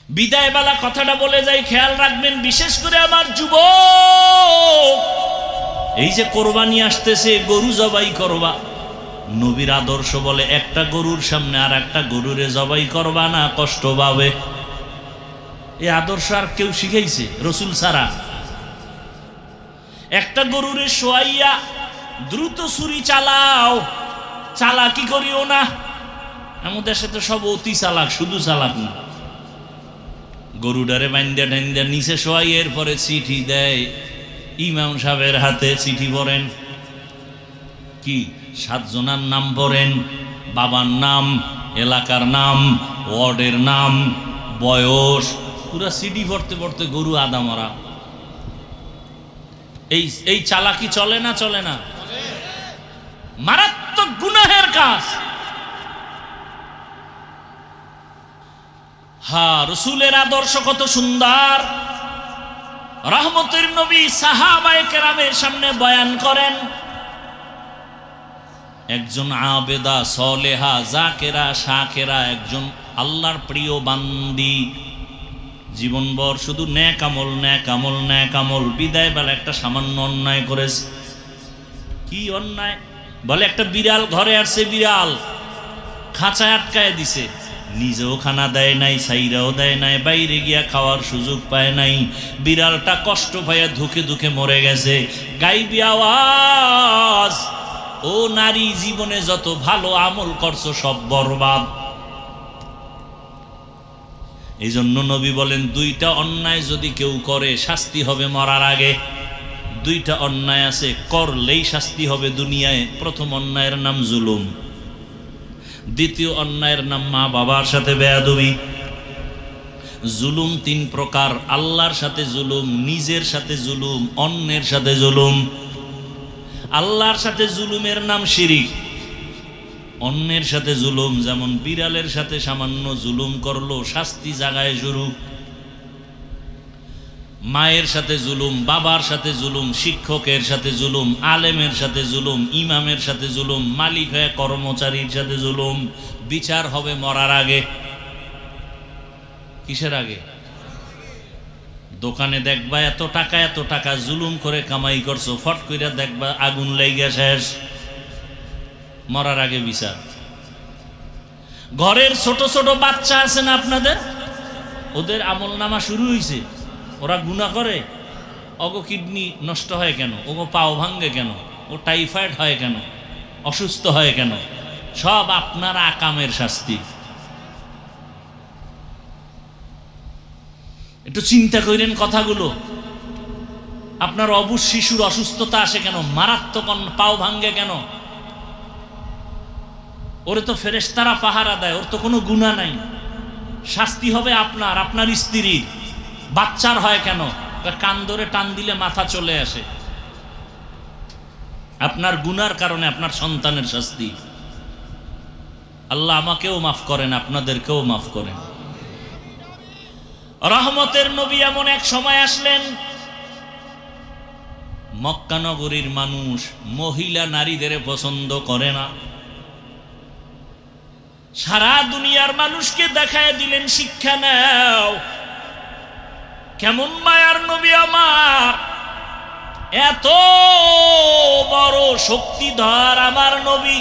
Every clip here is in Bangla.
বিদায় বেলা কথাটা বলে যাই, খেয়াল রাখবেন, বিশেষ করে আমার যুবক, এই যে কোরবানি আসতেছে, গরু জবাই করবা, নবীর আদর্শ বলে একটা গরুর সামনে আর একটা গরুরে জবাই করবা না, কষ্ট পাবে। এই আদর্শ আর কেউ শিখাইছে? রসুল ছাড়া। একটা গরুরে শোয়াইয়া দ্রুত ছুরি চালাও, চালাকি করিও না। আমাদের সাথে সব অতি চালাক, শুধু চালাক না। গরুডারে বান্ধা টান্দা নিচে শোয়াই, এরপরে চিঠি দেয় ইমাম সাহেবের হাতে। চিঠি পড়েন, কি 7 জনের নাম পড়েন, বাবার নাম, এলাকার নাম, ওয়ার্ডের নাম, বয়স, পুরা সিডি পড়তে পড়তে গরু আদা মরা। এই চালাকি চলে না? চলে না? মারাত্মক গুনাহের কাজ। হ্যাঁ, রসুলের আদর্শ কত সুন্দর। রহমতের নবী সাহাবায়ে কেরামের সামনে বয়ান করেন, একজন আবেদা সলেহা জাকেরা শাকেরা, একজন আল্লাহর প্রিয় বান্দি, জীবনভর শুধু নেক আমল নেক আমল নেক আমল। বিদায় বেলা একটা সামান্য অন্যায় করেছে। কি অন্যায়? বলে একটা বিড়াল ঘরে আসছে, বিড়াল খাঁচায় আটকায় দিছে, নিজেও খানা দেয় নাই, সাইরাও দেয় নাই, বাইরে গিয়া খাওয়ার সুযোগ পায় নাই। বিড়ালটা কষ্ট পাইয়া ধুকে ধুকে মরে গেছে। গাইবি আওয়াজ, ও নারী, জীবনে যত ভালো আমল করছো সব বরবাদ। এই জন্য নবী বলেন, 2টা অন্যায় যদি কেউ করে শাস্তি হবে মরার আগে। 2টা অন্যায় আছে, করলেই শাস্তি হবে দুনিয়ায়। প্রথম অন্যায়ের নাম জুলুম, দ্বিতীয় অন্যায়ের নাম মা বাবার সাথে বেয়াদবি। জুলুম 3 প্রকার, আল্লাহর সাথে জুলুম, নিজের সাথে জুলুম, অন্যের সাথে জুলুম। আল্লাহর সাথে জুলুমের নাম শিরিক, অন্যের সাথে জুলুম, যেমন বিড়ালের সাথে সামান্য জুলুম করলো, শাস্তি জাগায় শুরু। মায়ের সাথে জুলুম, বাবার সাথে জুলুম, শিক্ষকের সাথে জুলুম, আলেমের সাথে জুলুম, ইমামের সাথে জুলুম, মালিক হয়ে কর্মচারীর সাথে জুলুম। বিচার হবে মরার আগে। কিসের আগে? দোকানে দেখবা এত টাকা জুলুম করে কামাই করছো, ফট কইরা দেখবা আগুন লাইগা শেষ। মরার আগে বিচার। ঘরের ছোট ছোট বাচ্চা আছে না আপনাদের, ওদের আমল নামা শুরু হয়েছে, ওরা গুনাহ করে, ওগো কিডনি নষ্ট হয় কেন, ওগো পাও ভাঙ্গে কেন, ও টাইফয়েড হয় কেন, অসুস্থ হয় কেন, সব আপনার আকামের শাস্তি। একটু চিন্তা করেন কথাগুলো। আপনার অবুঝ শিশুর অসুস্থতা আসে কেন, মারাত্মক পাও ভাঙ্গে কেন? ওরে তো ফেরেশতারা পাহারা দেয়, ওর তো কোনো গুনাহ নাই। শাস্তি হবে আপনার, আপনার স্ত্রীর। বাচ্চার হয় কেন? কান ধরে টান দিলে মাথা চলে আসে। আপনার গুনার কারণে আপনার সন্তানের শাস্তি। আল্লাহ আমাকেও মাফ করেন, আপনাদেরকেও মাফ করেন। রহমতের নবী এমন এক সময় আসলেন, মক্কা নগরীর মানুষ মহিলা নারীদের পছন্দ করে না। সারা দুনিয়ার মানুষকে দেখায় দিলেন, শিক্ষা নাও। কেমন মায়ার নবী আমার, এত বড় শক্তিধর আমার নবী।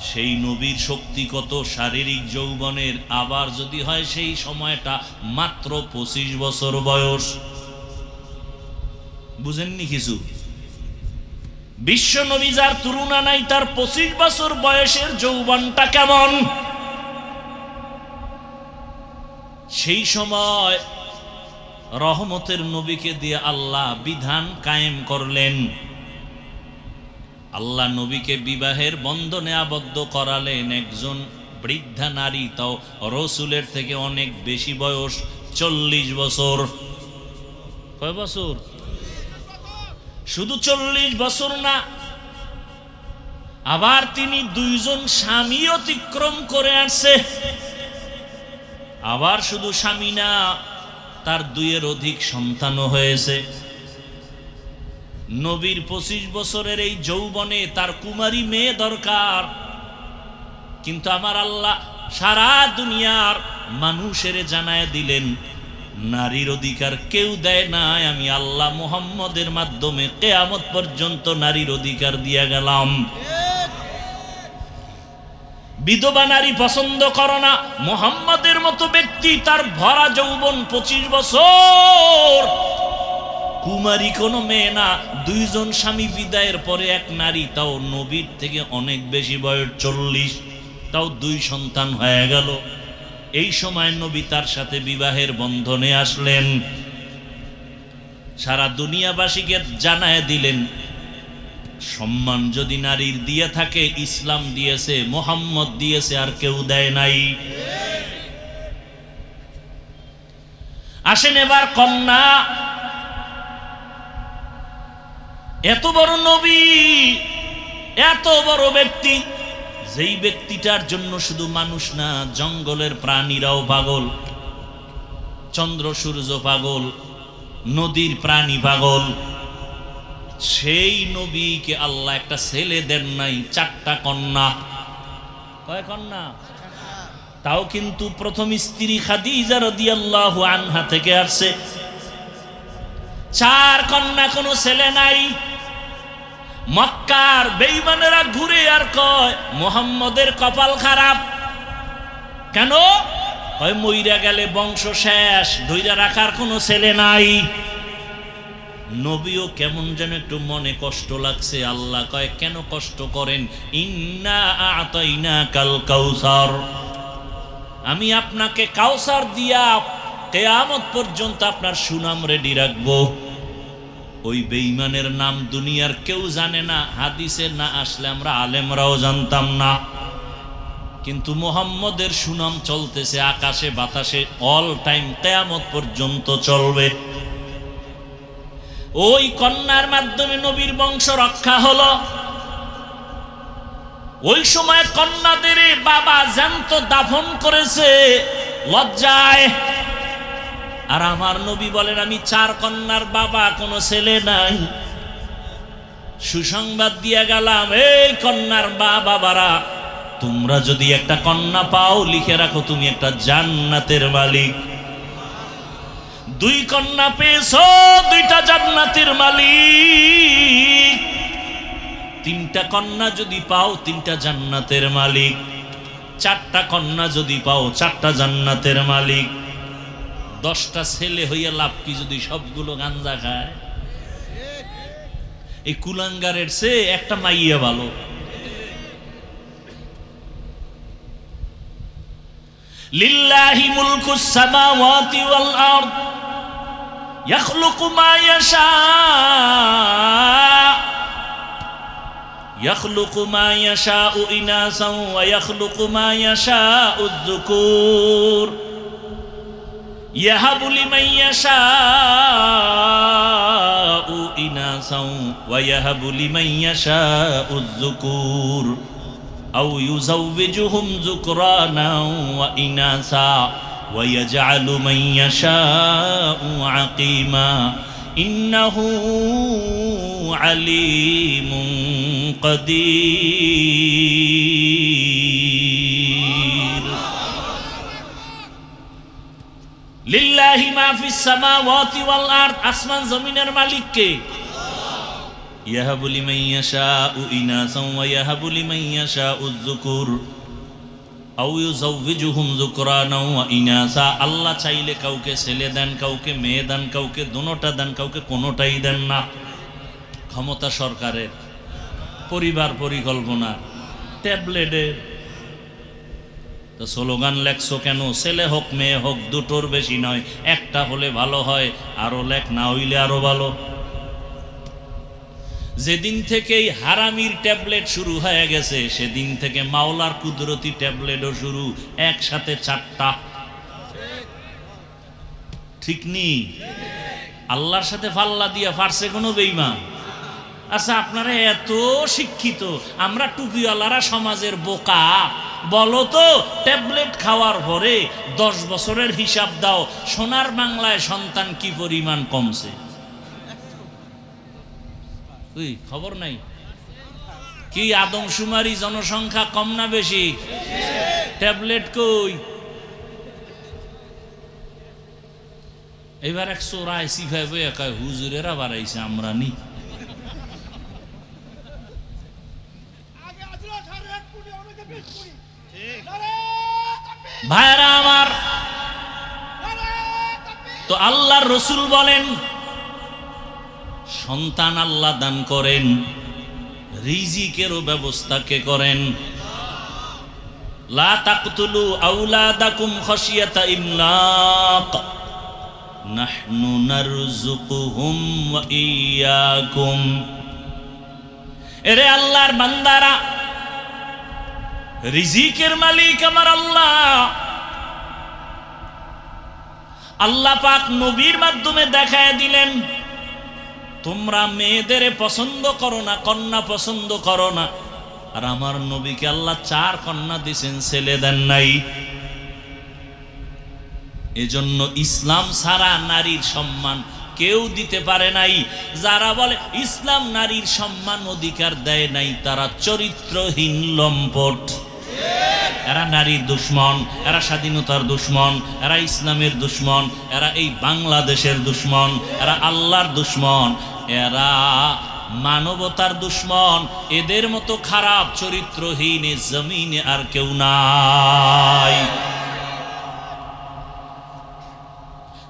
সেই নবীর শক্তি কত শারীরিক যৌবনের, আবার যদি হয় সেই সময়টা মাত্র 25 বছর বয়স। বুঝেননি কিছু? বিশ্ব নবী যার তুলনা নাই, তার 25 বছর বয়সের যৌবনটা কেমন। সেই সময় রহমতের নবীকে দিয়ে আল্লাহ বিধান কায়েম করলেন। আল্লাহ নবীকে বিবাহের বন্ধনে আবদ্ধ করালেন একজন বৃদ্ধা নারী, তাও রসুলের থেকে অনেক বেশি বয়স, 40 বছর। কয় বছর? শুধু 40 বছর না, আবার তিনি 2 জন স্বামী অতিক্রম করে আসছে। আবার শুধু স্বামী না, তার 2-এর অধিক সন্তানও হয়েছে। নবীর 25 বছরের এই যৌবনে তার কুমারী মেয়ে দরকার, কিন্তু আমার আল্লাহ সারা দুনিয়ার মানুষের জানায় দিলেন নারীর অধিকার কেউ দেয় না, আমি আল্লাহ মুহাম্মদের মাধ্যমে কিয়ামত পর্যন্ত নারীর অধিকার দিয়া গেলাম। বিধবা নারী পছন্দ করো না, মুহাম্মদের মতো ব্যক্তি তার ভরা যৌবন 25 বছর, কুমারী কোনো মেয়ে না, 2 জন স্বামী বিদায়ের পরে এক নারী, তাও নবীর থেকে অনেক বেশি বয়স 40, তাও 2 সন্তান হয়ে গেল। এই সময় নবী তার সাথে বিবাহের বন্ধনে আসলেন, সারা দুনিয়াবাসীকে জানায় দিলেন সম্মান যদি নারীর দিয়ে থাকে ইসলাম দিয়েছে, মুহাম্মদ দিয়েছে, আর কেউ দেয় নাই। আসেন এবার কন্যা, এত বড় নবী, এত বড় ব্যক্তি, যেই ব্যক্তিটার জন্য শুধু মানুষ না জঙ্গলের প্রাণীরাও পাগল, চন্দ্র সূর্য পাগল, নদীর প্রাণী পাগল, সেই নবীকে আল্লাহ একটা ছেলে দেন নাই, 4টা কন্যা। কয় কন্যা? তাও কিন্তু প্রথম স্ত্রী খাদিজা রাদিয়াল্লাহু আনহা থেকে আসছে। 4 কন্যা, কোনো ছেলে নাই। মক্কার বেঈমানেরা ঘুরে আর কয় মুহাম্মদের কপাল খারাপ। কেন? কয় মইরা গেলে বংশ শেষ, ধইরা রাখার কোনো ছেলে নাই। নবীও কেমন যেন একটু মনে কষ্ট লাগছে। আল্লাহ কয় কেন কষ্ট করেন? ইন্না আ'তাইনাকাল কাউসার, আমি আপনাকে কাউসার দিয়া কিয়ামত পর্যন্ত আপনার সুনাম রেডি রাখবো। ওই বেঈমানের নাম দুনিয়ার কেউ জানে না, হাদিসে না আসলে আমরা আলেমরাও জানতাম না, কিন্তু মুহাম্মদের সুনাম চলতেছে আকাশে বাতাসে, অল টাইম, কিয়ামত পর্যন্ত চলবে। ওই কন্যার মাধ্যমে নবীর বংশ রক্ষা হলো। ওই সময় কন্যাদের বাবা জ্যান্ত দাফন করেছে লজ্জায়, আর আমার নবী বলেন আমি 4 কন্যার বাবা, কোনো ছেলে নাই। সুসংবাদ দিয়ে গেলাম, এই কন্যার বাবারা, তোমরা যদি একটা কন্যা পাও লিখে রাখো তুমি একটা জান্নাতের মালিক। 2 কন্যা পেয়েছো, 2টা জান্নাতের মালিক। 3টা কন্যা যদি পাও 3টা জান্নাতের মালিক। 4টা কন্যা যদি পাও 4টা জান্নাতের মালিক। 10টা ছেলে হইয়া লাভ কি যদি সবগুলো গাঞ্জা খায়? এই কুলাঙ্গারের চেয়ে একটা মাইয়া ভালো। লিল্লাহি মুলকুস সামাওয়াতি ওয়াল আরদ ইয়াখলুকু মা ইয়াশা ইয়াখলুকু মা ইয়াশাউ ইনাসান ওয়া ইয়াখলুকু মা ইয়াশাউ যুকুর ইয়াহাবু লিমান ইয়াশাউ ইনাসান ওয়া ইয়াহাবু লিমান ইয়াশাউ যুকুর আও ইউযাওবিজুহুম যুকরানান ওয়া ইনাসা ওয়া ইয়াজআলু মান ইয়াশাউ আকিমা ইন্নাহু আলিমুন কাদির। লিল্লাহি মা ফিস সামাওয়াতি ওয়াল আরদ, আসমান জমিনের মালিক কে? ইয়াহাবু লিমান ইয়াশাউ ইনাসান ওয়া ইয়াহাবু লিমান ইয়াশাউ যুকুর আও ইউযাওবিজুহুম যুকরানান ওয়া ইনাসা। আল্লাহ চাইলে কাউকে ছেলে দেন, কাউকে মেয়ে দেন, কাউকে দুটোটা দেন, কাউকে কোনোটাই দেন না। ক্ষমতা সরকারের, পরিবার পরিকল্পনা, ট্যাবলেটের। তো স্লোগান লেখছো কেন? ছেলে হোক মেয়ে হোক দুটোর বেশি নয়, একটা হলে ভালো হয়, আরো লেখ, না হইলে আরো ভালো। যেদিন থেকে এই হারামির ট্যাবলেট শুরু হয়ে গেছে সেদিন থেকে মাওলার কুদরতি ট্যাবলেটও শুরু, একসাথে 4টা। ঠিক নি? আল্লাহর সাথে পাল্লা দিয়া পারছে কোনো বেঈমান? আচ্ছা আপনারা এত শিক্ষিত, আমরা টুপিওয়ালারা সমাজের বোকা। বলো তো, ট্যাবলেট খাওয়ার পরে 10 বছরের হিসাব দাও, সোনার বাংলায় সন্তান কি পরিমাণ কমছে? খবর নাই কি? আদমশুমারি জনসংখ্যা কম না বেশি? ট্যাবলেট কই? এবার এক চোরা সিফাই বইয়া কয় হুজুরেরা বাড়াইছে আমরা নি। ভাইরা আমার, তো আল্লাহর রসুল বলেন সন্তান আল্লাহ দান করেন, রিজিকেরও ব্যবস্থা কে করেন? লা তাকতুলু আওলাদাকুম খাশিয়াতা ইমলাক নাহনু নারযুকুহুম ওয়া ইয়্যাকুম। এরে আল্লাহর বান্দারা, রিজিকের মালিক আমার আল্লাহ। আল্লাহ পাক নবীর মাধ্যমে দেখায় দিলেন তোমরা মেয়েদের পছন্দ করো না, কন্যা পছন্দ করো না। আর আমার নবীকে আল্লাহ 4 কন্যা দিয়েছেন, ছেলে দেন নাই। এজন্য ইসলাম ছাড়া নারীর সম্মান কেউ দিতে পারে নাই। যারা বলে ইসলাম নারীর সম্মান অধিকার দেয় নাই, তারা চরিত্রহীন লম্পট। এরা নারীর দুশ্মন, এরা স্বাধীনতার দুশ্মন, এরা ইসলামের দুশ্মন, এরা এই বাংলাদেশের দুশ্মন, এরা আল্লাহর দুশ্মন, এরা মানবতার দুশ্মন। এদের মতো খারাপ চরিত্রহীন এ জমিনে আর কেউ নাই।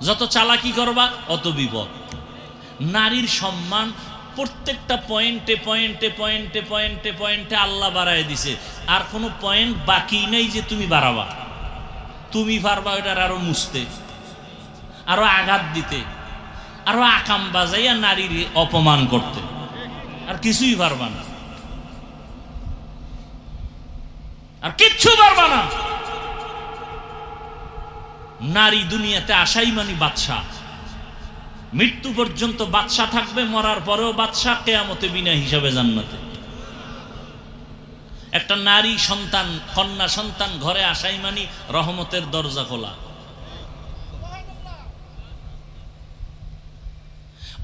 যত চালাকি করবা অত বিপদ। নারীর সম্মান প্রত্যেকটা পয়েন্টে পয়েন্টে পয়েন্টে পয়েন্টে পয়েন্টে আল্লাহ বাড়ায় দিছে। আর কোনো পয়েন্ট বাকি নেই যে তুমি বাড়াবা। তুমি পারবা ওটার আরো মুছতে, আরো আঘাত দিতে, আরো আকাম বাজাইয়া নারীর অপমান করতে, আর কিছুই পারবা না, আর কিচ্ছু পারবা না। নারী দুনিয়াতে আসাই মানে বাদশা। মৃত্যু পর্যন্ত বাদশা থাকবে, মরার পরেও বাদশা, কিয়ামতে বিনা হিসাবে জান্নাতে। একটা নারী সন্তান, কন্যা সন্তান ঘরে আসাই মানে রহমতের দরজা খোলা।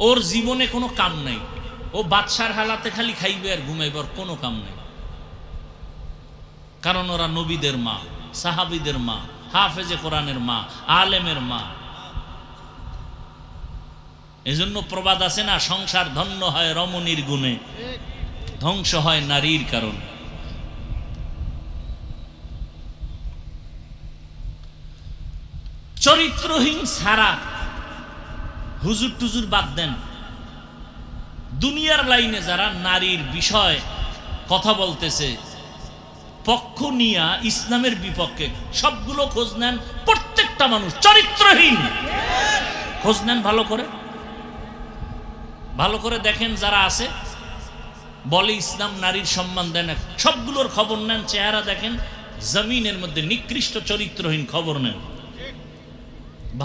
ওর জীবনে কোনো কাম নাই, ও বাদশার হালাতে খালি খাইবে আর ঘুমাইবার কোনো কাম নাই। কারণ ওরা নবীদের মা, সাহাবীদের মা, হাফেজে কোরআনের মা, আলেমের মা। এজন্য প্রবাদ আছে না, সংসার ধন্য হয় রমণীর গুণে, ধ্বংস হয় নারীর কারণে। চরিত্রহীন ছাড়া হুজুর টুজুর বাদ দেন, দুনিয়ার লাইনে যারা নারীর বিষয় কথা বলতেছে পক্ষ নিয়া ইসলামের বিপক্ষে, সবগুলো খোঁজ নেন। প্রত্যেকটা মানুষ চরিত্রহীন। খোঁজ নেন ভালো করে, ভালো করে দেখেন যারা আছে বলে ইসলাম নারীর সম্মান দেয় না, সবগুলোর খবর নেন, চেহারা দেখেন, জমিনের মধ্যে নিকৃষ্ট চরিত্রহীন খবর নেন।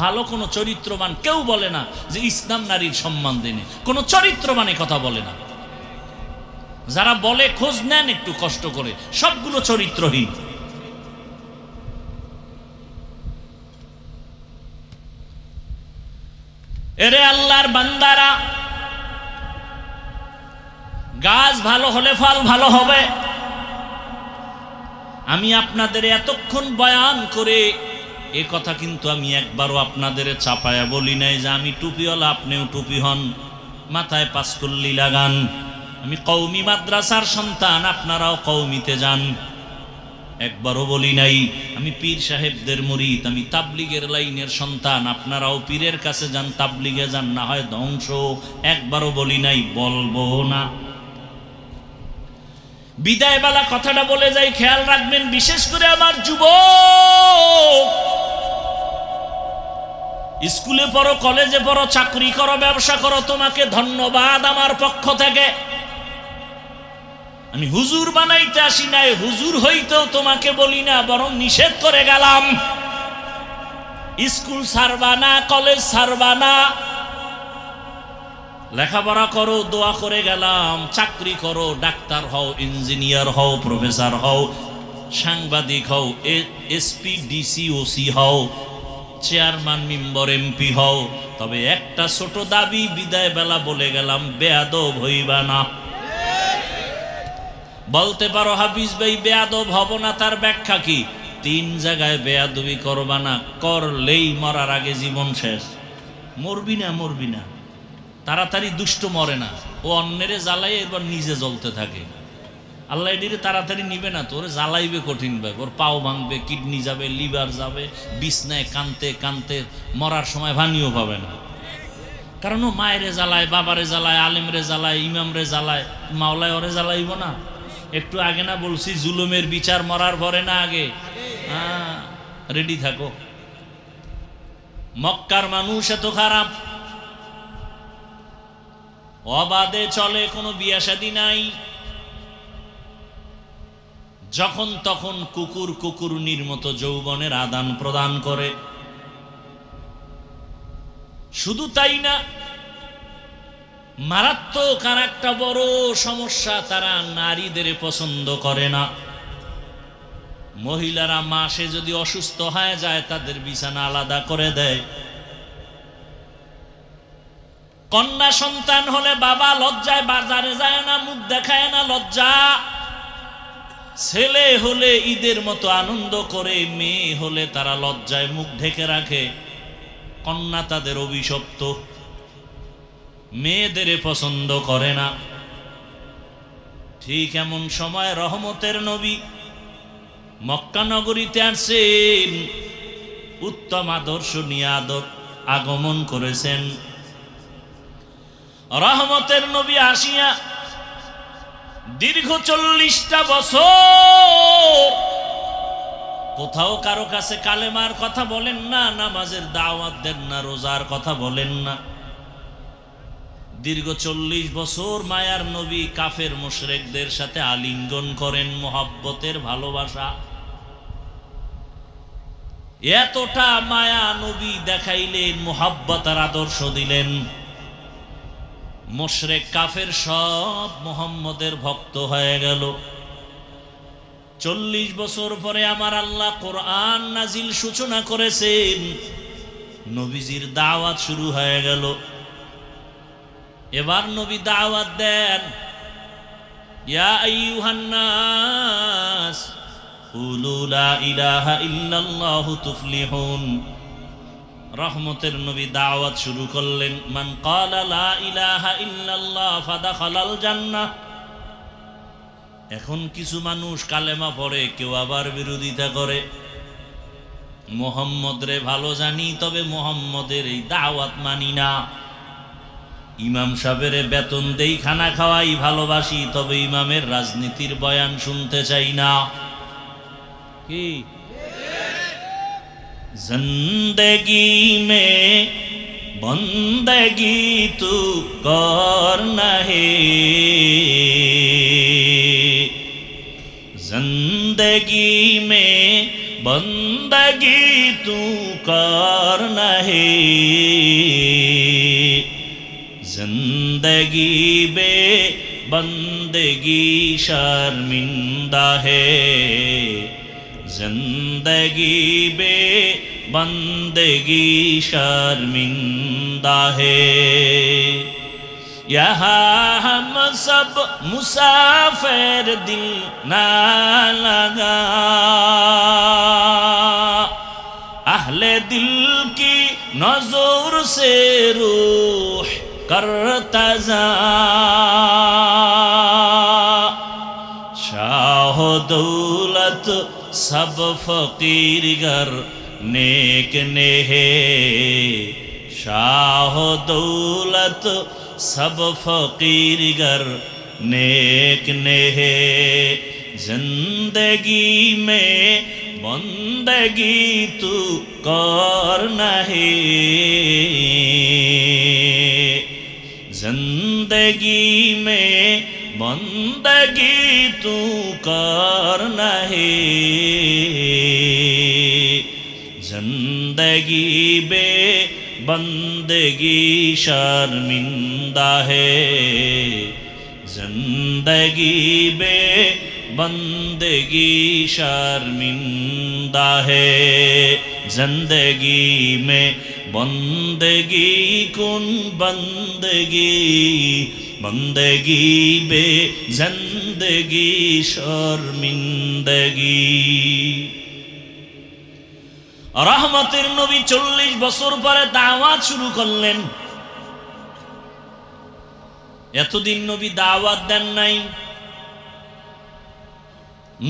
ভালো কোনো চরিত্রবান কেউ বলে না যে ইসলাম নারীর সম্মান দেনে, কোনো চরিত্রবানে কথা বলে না। যারা বলে খোঁজ নেন একটু কষ্ট করে, সবগুলো চরিত্রহীন। এরে আল্লাহর বান্দারা, গাছ ভালো হলে ফল ভালো হবে। আমি আপনাদের এতক্ষণ বয়ান করে এ কথা কিন্তু আমি একবারও আপনাদের চাপায়া বলি নাই যে আমি টুপিওয়ালা, আপনিও টুপি হন, মাথায় পাঁচকল্লি লাগান। আমি কওমি মাদ্রাসার সন্তান, আপনারাও কওমিতে যান, একবারও বলি নাই। আমি পীর সাহেবদের মুরিদ, আমি তাবলিগের লাইনের সন্তান, আপনারাও পীরের কাছে যান, তাবলিগে যান, না হয় ধ্বংস, একবারও বলি নাই, বলবো না। বিদায় বেলা কথাটা বলে যাই, খেয়াল রাখবেন, বিশেষ করে আমার যুবক, স্কুলে পড়ো, কলেজে পড়ো, চাকরি করো, ব্যবসা করো, তোমাকে ধন্যবাদ আমার পক্ষ থেকে। আমি হুজুর বানাইতে আসি নাই, হুজুর হইতেও তোমাকে বলি না, বরং নিষেধ করে গেলাম। স্কুল ছাড়বা না, কলেজ ছাড়বা না, লেখাপড়া করো, দোয়া করে গেলাম। চাকরি করো, ডাক্তার হও, ইঞ্জিনিয়ার হও, প্রফেসর হও, সাংবাদিক হও, এসপি, ডিসি, ওসি হও, চেয়ারম্যান, মেম্বার, এমপি হও। তবে একটা ছোট দাবি বিদায় বেলা বলে গেলাম, বেয়াদব হইবা না। বলতে পারো হাফিজ ভাই বেয়াদব হব না, তার ব্যাখ্যা কি? 3 জায়গায় বেয়াদবি করবা না, করলেই মরার আগে জীবন শেষ। মরবি না মরবি না, তাড়াতাড়ি দুষ্ট মরে না, ও অন্যেরে জ্বালাই এবার নিজে জ্বলতে থাকে। আল্লাহ এটিরে তাড়াতাড়ি নিবে না, তোরে জ্বালাইবে কঠিন ভাবে, ওর পাও ভাঙবে, কিডনি যাবে, লিভার যাবে, বিছনায় কানতে কানতে মরার সময় ভানিও পাবে না। কারণ ও মায়েরে জ্বালায়, বাবারে জ্বালায়, আলেমরে জ্বালায়, ইমামরে জ্বালায়, মাওলায় ওরে জ্বালাইব না? একটু আগে না বলছি জুলুমের বিচার মরার পরে না আগে? হ্যাঁ, রেডি থাকো। মক্কার মানুষ এত খারাপ, অবাধে চলে, কোনো বিয়া শাদী নাই, যখন তখন কুকুর কুকুরনির মতো যৌবনের আদান প্রদান করে। শুধু তাই না, মারাত্মক আর একটা বড় সমস্যা, তারা নারীদের পছন্দ করে না। মহিলারা মাসে যদি অসুস্থ হয়ে যায় তাদের বিছানা আলাদা করে দেয়। কন্যা সন্তান হলে বাবা লজ্জায় বাজারে যায় না, মুখ দেখায় না, লজ্জা। ছেলে হলে ঈদের মতো আনন্দ করে, মেয়ে হলে তারা লজ্জায় মুখ ঢেকে রাখে। কন্যা তাদের অভিশপ্ত, মেয়েদের পছন্দ করে না। ঠিক এমন সময় রহমতের নবী মক্কা নগরীতে আসছেন, উত্তম আদর্শ নিয়ে আগমন করেছেন। রহমতের নবী আসিয়া দীর্ঘ 40টা বছর কোথাও কারো কাছে কালেমার কথা বলেন না, নামাজের দাওয়াত দেন না, রোজার কথা বলেন না। দীর্ঘ 40 বছর মায়ার নবী কাফের মুশরিকদের সাথে আলিঙ্গন করেন, মোহাব্বতের ভালোবাসা। এতটা মায়া নবী দেখাইলেন, মোহাব্বত আর আদর্শ দিলেন, মুশরিক কাফের সব মুহাম্মদের ভক্ত হয়ে গেল। 40 বছর পরে আমার আল্লাহ কোরআন নাজিল সূচনা করেছেন, নবীজির দাওয়াত শুরু হয়ে গেল। এবার নবী দাওয়াত দেন, ইয়া আইয়ুহান নাস কুলু লা ইলাহা ইল্লাল্লাহু তুফলিহুন। রহমতের নবী দাওয়াত শুরু করলেন, মান ক্বালা লা ইলাহা ইল্লাল্লাহ ফাদাখালাল জান্নাহ। এখন কিছু মানুষ কালেমা পড়ে, কেউ আবার বিরোধিতা করে। মুহাম্মদ রে ভালো জানি, তবে মুহাম্মদের এই দাওয়াত মানি না। ইমাম সাহেবের বেতন দেই, খানা খাওয়াই, ভালোবাসি, তবে ইমামের রাজনীতির বয়ান শুনতে চাই না। কি জিন্দেগি মে বন্দগি তু করনা হে, जिंदगी में बंदगी तू करना है, जिंदगी बे बंदगी शर्मिंदा है, जिंदगी बे बंदगी शर्मिंदा है। यहाँ हम सब मुसाफिर, दिल ना लगा, अहले दिल की नजर से रूह करता जा, शाह दौलत सब फकीर गर नेक ने है, शाह दौलत सब फकीर गर नेक ने है, जिंदगी में बंदगी तू करना है, जिंदगी में बंदगी तू करना है, जिंदगी बे बंदगी शर्मिंदा है, जिंदगी बे बंदगी शर्मिंदा है, जिंदगी में बंदगी कुन बंदगी, बंदगी बे जिंदगी शर्मिंदगी। রহমতের নবী 40 বছর পরে দাওয়াত শুরু করলেন। এতদিন নবী দাওয়াত দেন নাই।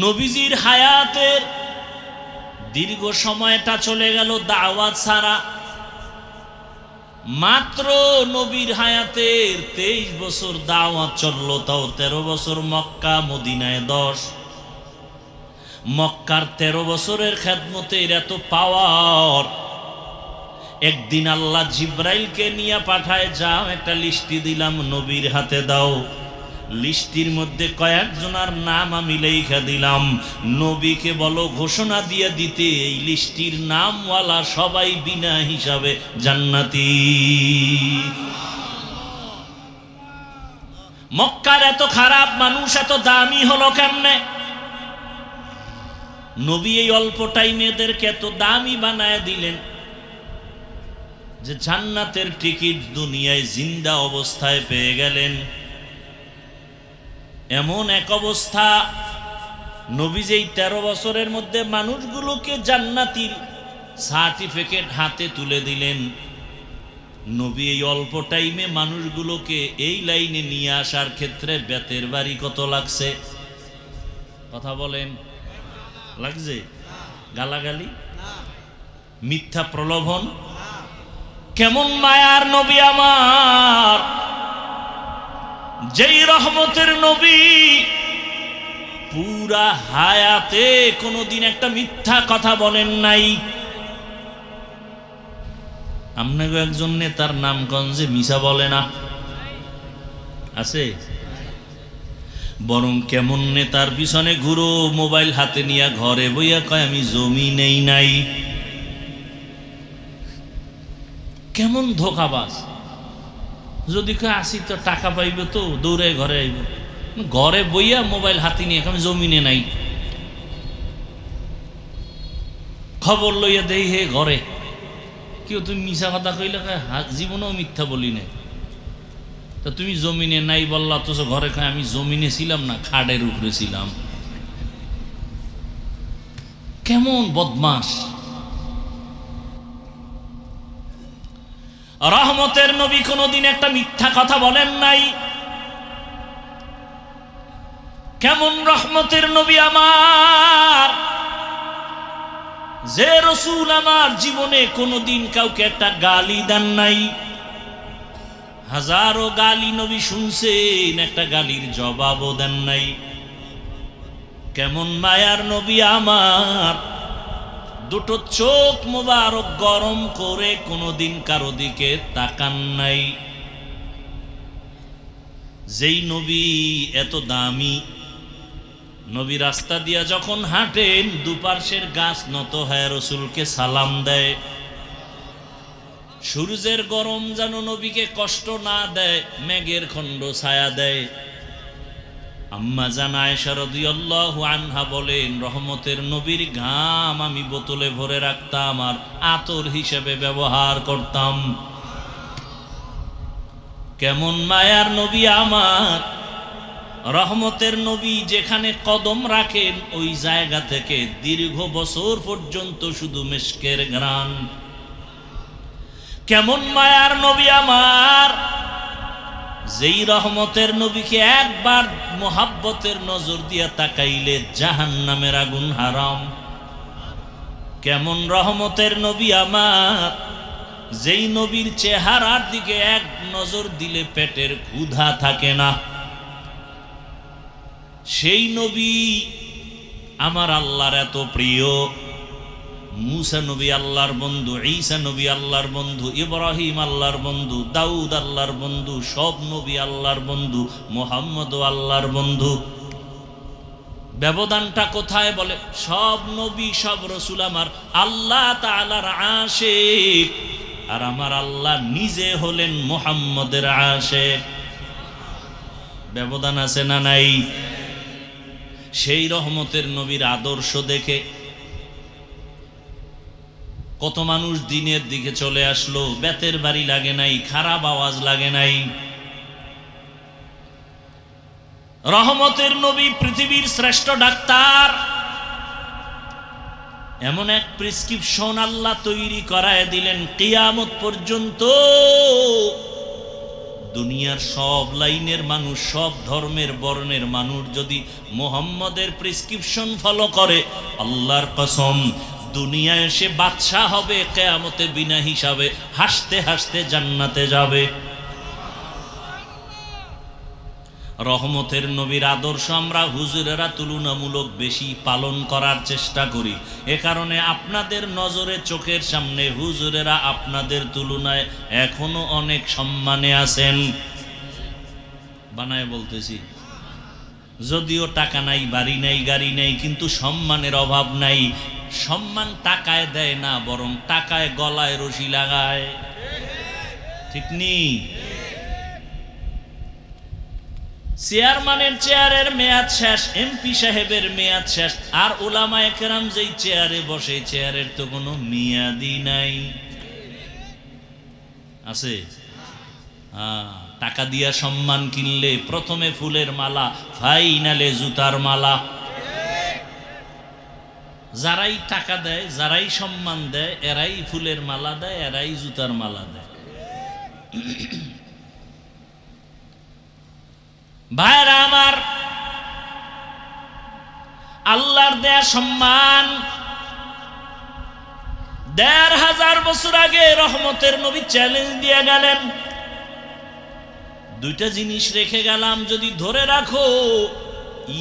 নবীজির হায়াতের দীর্ঘ সময়টা চলে গেল দাওয়াত ছাড়া। মাত্র নবীর হায়াতের 23 বছর দাওয়াত চলল, তাও 13 বছর মক্কা, মদিনায় 10। মক্কার 13 বছরের খেদমতের এত পাওয়ার, একদিন আল্লাহ জিব্রাইলকে নিয়ে পাঠায়, যাও একটা লিস্টি দিলাম, নবীর হাতে দাও। লিস্টির মধ্যে কয়েকজনের নাম আমি লেখা দিলাম, নবীকে বলো ঘোষণা দিয়ে দিতে এই লিস্টির নামওয়ালা সবাই বিনা হিসাবে জান্নাতি। মক্কার এত খারাপ মানুষ এত দামি হলো কেমনে? নবী এই অল্প টাইমে এদেরকে এত দামি বানায় দিলেন যে জান্নাতের টিকিট দুনিয়ায় জিন্দা অবস্থায় পেয়ে গেলেন। এমন এক অবস্থা, নবী যেই 13 বছরের মধ্যে মানুষগুলোকে জান্নাতির সার্টিফিকেট হাতে তুলে দিলেন, নবী এই অল্প টাইমে মানুষগুলোকে এই লাইনে নিয়ে আসার ক্ষেত্রে বেতের বাড়ি কত লাগছে? কথা বলেন, লাগছে? গালাগালি, মিথ্যা প্রলোভন। কেমন মায়ার নবী আমার, যেই রহমতের নবী পুরা হায়াতে কোনদিন একটা মিথ্যা কথা বলেন নাই। আপনাকে একজন নেতার নামগঞ্জে মিশা বলে না, আছে? বরং কেমন নেতার পিছনে ঘুরো, মোবাইল হাতে নিয়ে ঘরে বইয়া কয় আমি জমি নেই নাই। কেমন ধোকাবাজ! যদি কেউ আসি তো টাকা পাইবে, তো দৌড়ে ঘরে আইব, ঘরে বইয়া মোবাইল হাতে নিয়ে আমি জমিনে নাই। খবর লইয়া দেই হে ঘরে, কেউ তুমি মিশা কথা কইলে জীবনেও মিথ্যা বলি নাই। তা তুমি জমিনে নাই বললা, তো ঘরে খায় আমি জমিনে ছিলাম না, খাড়ের উপরে ছিলাম। কেমন বদমাস! রহমতের নবী কোনদিন একটা মিথ্যা কথা বলেন নাই। কেমন রহমতের নবী আমার, যে রাসূল আমার জীবনে কোনদিন কাউকে একটা গালি দেন নাই। হাজারো গালি নবী শুনছেন, একটা গালির জবাবও দেন নাই। কেমন মায়ার নবী আমার, দুটো চোখ মোবারক গরম করে কোনদিন কারো দিকে তাকান নাই। যেই নবী এত দামি, নবী রাস্তা দিয়া যখন হাঁটেন দুপার্শ্বের গাছ নত হয় রাসূলকে সালাম দেয়। সূর্যের গরম যেন নবীকে কষ্ট না দেয়, মেঘের খণ্ড ছায়া দেয়। আম্মা জান আয়েশা রাদিয়াল্লাহু আনহা বলেন, রহমতের নবীর ঘাম আমি বোতলে ভরে রাখতাম আর আতর হিসেবে ব্যবহার করতাম। কেমন মায়ার নবী আমার, রহমতের নবী যেখানে কদম রাখেন ওই জায়গা থেকে দীর্ঘ বছর পর্যন্ত শুধু মিশকের ঘ্রাণ। কেমন মায়ার নবী আমার, যেই রহমতের নবীকে একবার মোহাব্বতের নজর দিয়া তাকাইলে জাহান্নামের আগুন হারাম। কেমন রহমতের নবী আমার, যেই নবীর চেহারার দিকে এক নজর দিলে পেটের ক্ষুধা থাকে না। সেই নবী আমার আল্লাহর এত প্রিয়। মুসা নবী আল্লাহর বন্ধু, ঈসা নবী আল্লাহর বন্ধু, ইব্রাহিম আল্লাহর বন্ধু, দাউদ আল্লাহর বন্ধু, সব নবী আল্লাহর বন্ধু, মুহাম্মদও আল্লাহর বন্ধু। ব্যবধানটা কোথায়? বলে সব নবী সব রাসূল আমার আল্লাহ তাআলার আশিক, আর আমার আল্লাহ নিজে হলেন মুহাম্মদের আশিক। ব্যবধান আছে না নাই? সেই রহমতের নবীর আদর্শ দেখে কত মানুষ দিনের দিকে চলে আসলো, বেতের বাড়ি লাগে নাই, খারাপ আওয়াজ লাগে নাই। রহমতের নবী পৃথিবীর শ্রেষ্ঠ ডাক্তার। এমন এক প্রেসক্রিপশন আল্লাহ তৈরি করায় দিলেন, কিয়ামত পর্যন্ত দুনিয়ার সব লাইনের মানুষ, সব ধর্মের বর্ণের মানুষ যদি মুহাম্মদের প্রেসক্রিপশন ফলো করে, আল্লাহর কসম দুনিয়ায় এসে বাদশা হবে, কিয়ামতে বিনা হিসাবে হাসতে হাসতে জান্নাতে যাবে। রহমতের নবীর আদর্শ আমরা হুজুরেরা তুলনামূলক বেশি পালন করার চেষ্টা করি। এ কারণে আপনাদের নজরে চোখের সামনে হুজুরেরা আপনাদের তুলনায় এখনো অনেক সম্মানে আছেন। বানায় বলতেছি, যদিও টাকা নাই, বাড়ি নাই, গাড়ি নাই, কিন্তু সম্মানের অভাব নাই। সম্মান টাকায় দেয় না, বরং টাকায় গলায় রশি লাগায়। ঠিক নেই? চেয়ারম্যানের চেয়ারের মেয়াদ শেষ, এমপি সাহেবের মেয়াদ শেষ, আর উলামায়ে কেরাম যেই চেয়ারে বসে, চেয়ারের তো কোনো মেয়াদই নাই। আছে? টাকা দিয়া সম্মান কিনলে প্রথমে ফুলের মালা, ফাইনালে জুতার মালা। যারাই টাকা দেয়, যারাই সম্মান দেয়, এরাই ফুলের মালা দেয়, এরাই জুতার মালা দেয়। ভাইরা আমার, আল্লাহর দেয়া সম্মান ১৫০০ বছর আগে রহমতের নবী চ্যালেঞ্জ দিয়ে গেলেন, দুইটা জিনিস রেখে গেলাম, যদি ধরে রাখো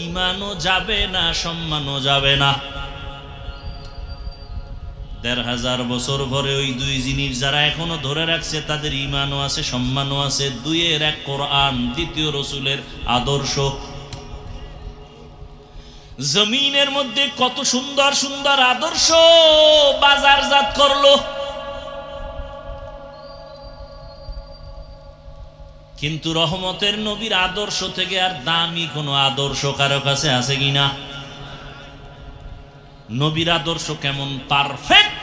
ঈমানও যাবে না, সম্মানও যাবে না। ১৫০০ বছর পরে ওই দুই জিনিস যারা এখনো ধরে রাখছে, তাদের ঈমানও আছে, সম্মানও আছে। দুইয়ের এক কোরআন, দ্বিতীয় রাসূলের আদর্শ। জমিনের মধ্যে কত সুন্দর সুন্দর আদর্শ বাজারজাত করলো, কিন্তু রহমতের নবীর আদর্শ থেকে আর দামি কোনো আদর্শ কারো কাছে আছে কিনা? নবীর আদর্শ কেমন পারফেক্ট,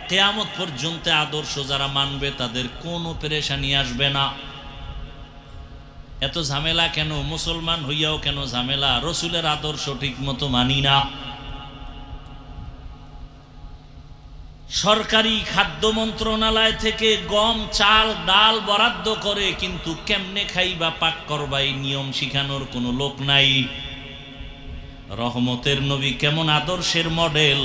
কিয়ামত পর্যন্ত আদর্শ যারা মানবে তাদের কোনো পেরেশানি আসবে না। এত ঝামেলা কেন? মুসলমান হইয়াও কেন ঝামেলা? রসুলের আদর্শ ঠিক মতো মানি না। সরকারি খাদ্য মন্ত্রণালয় থেকে গম, চাল, ডাল বরাদ্দ করে, কিন্তু কেমনে খাইবা, পাক করবা, এই নিয়ম শিখানোর কোনো লোক নাই। রহমতের নবী কেমন আদর্শের মডেল!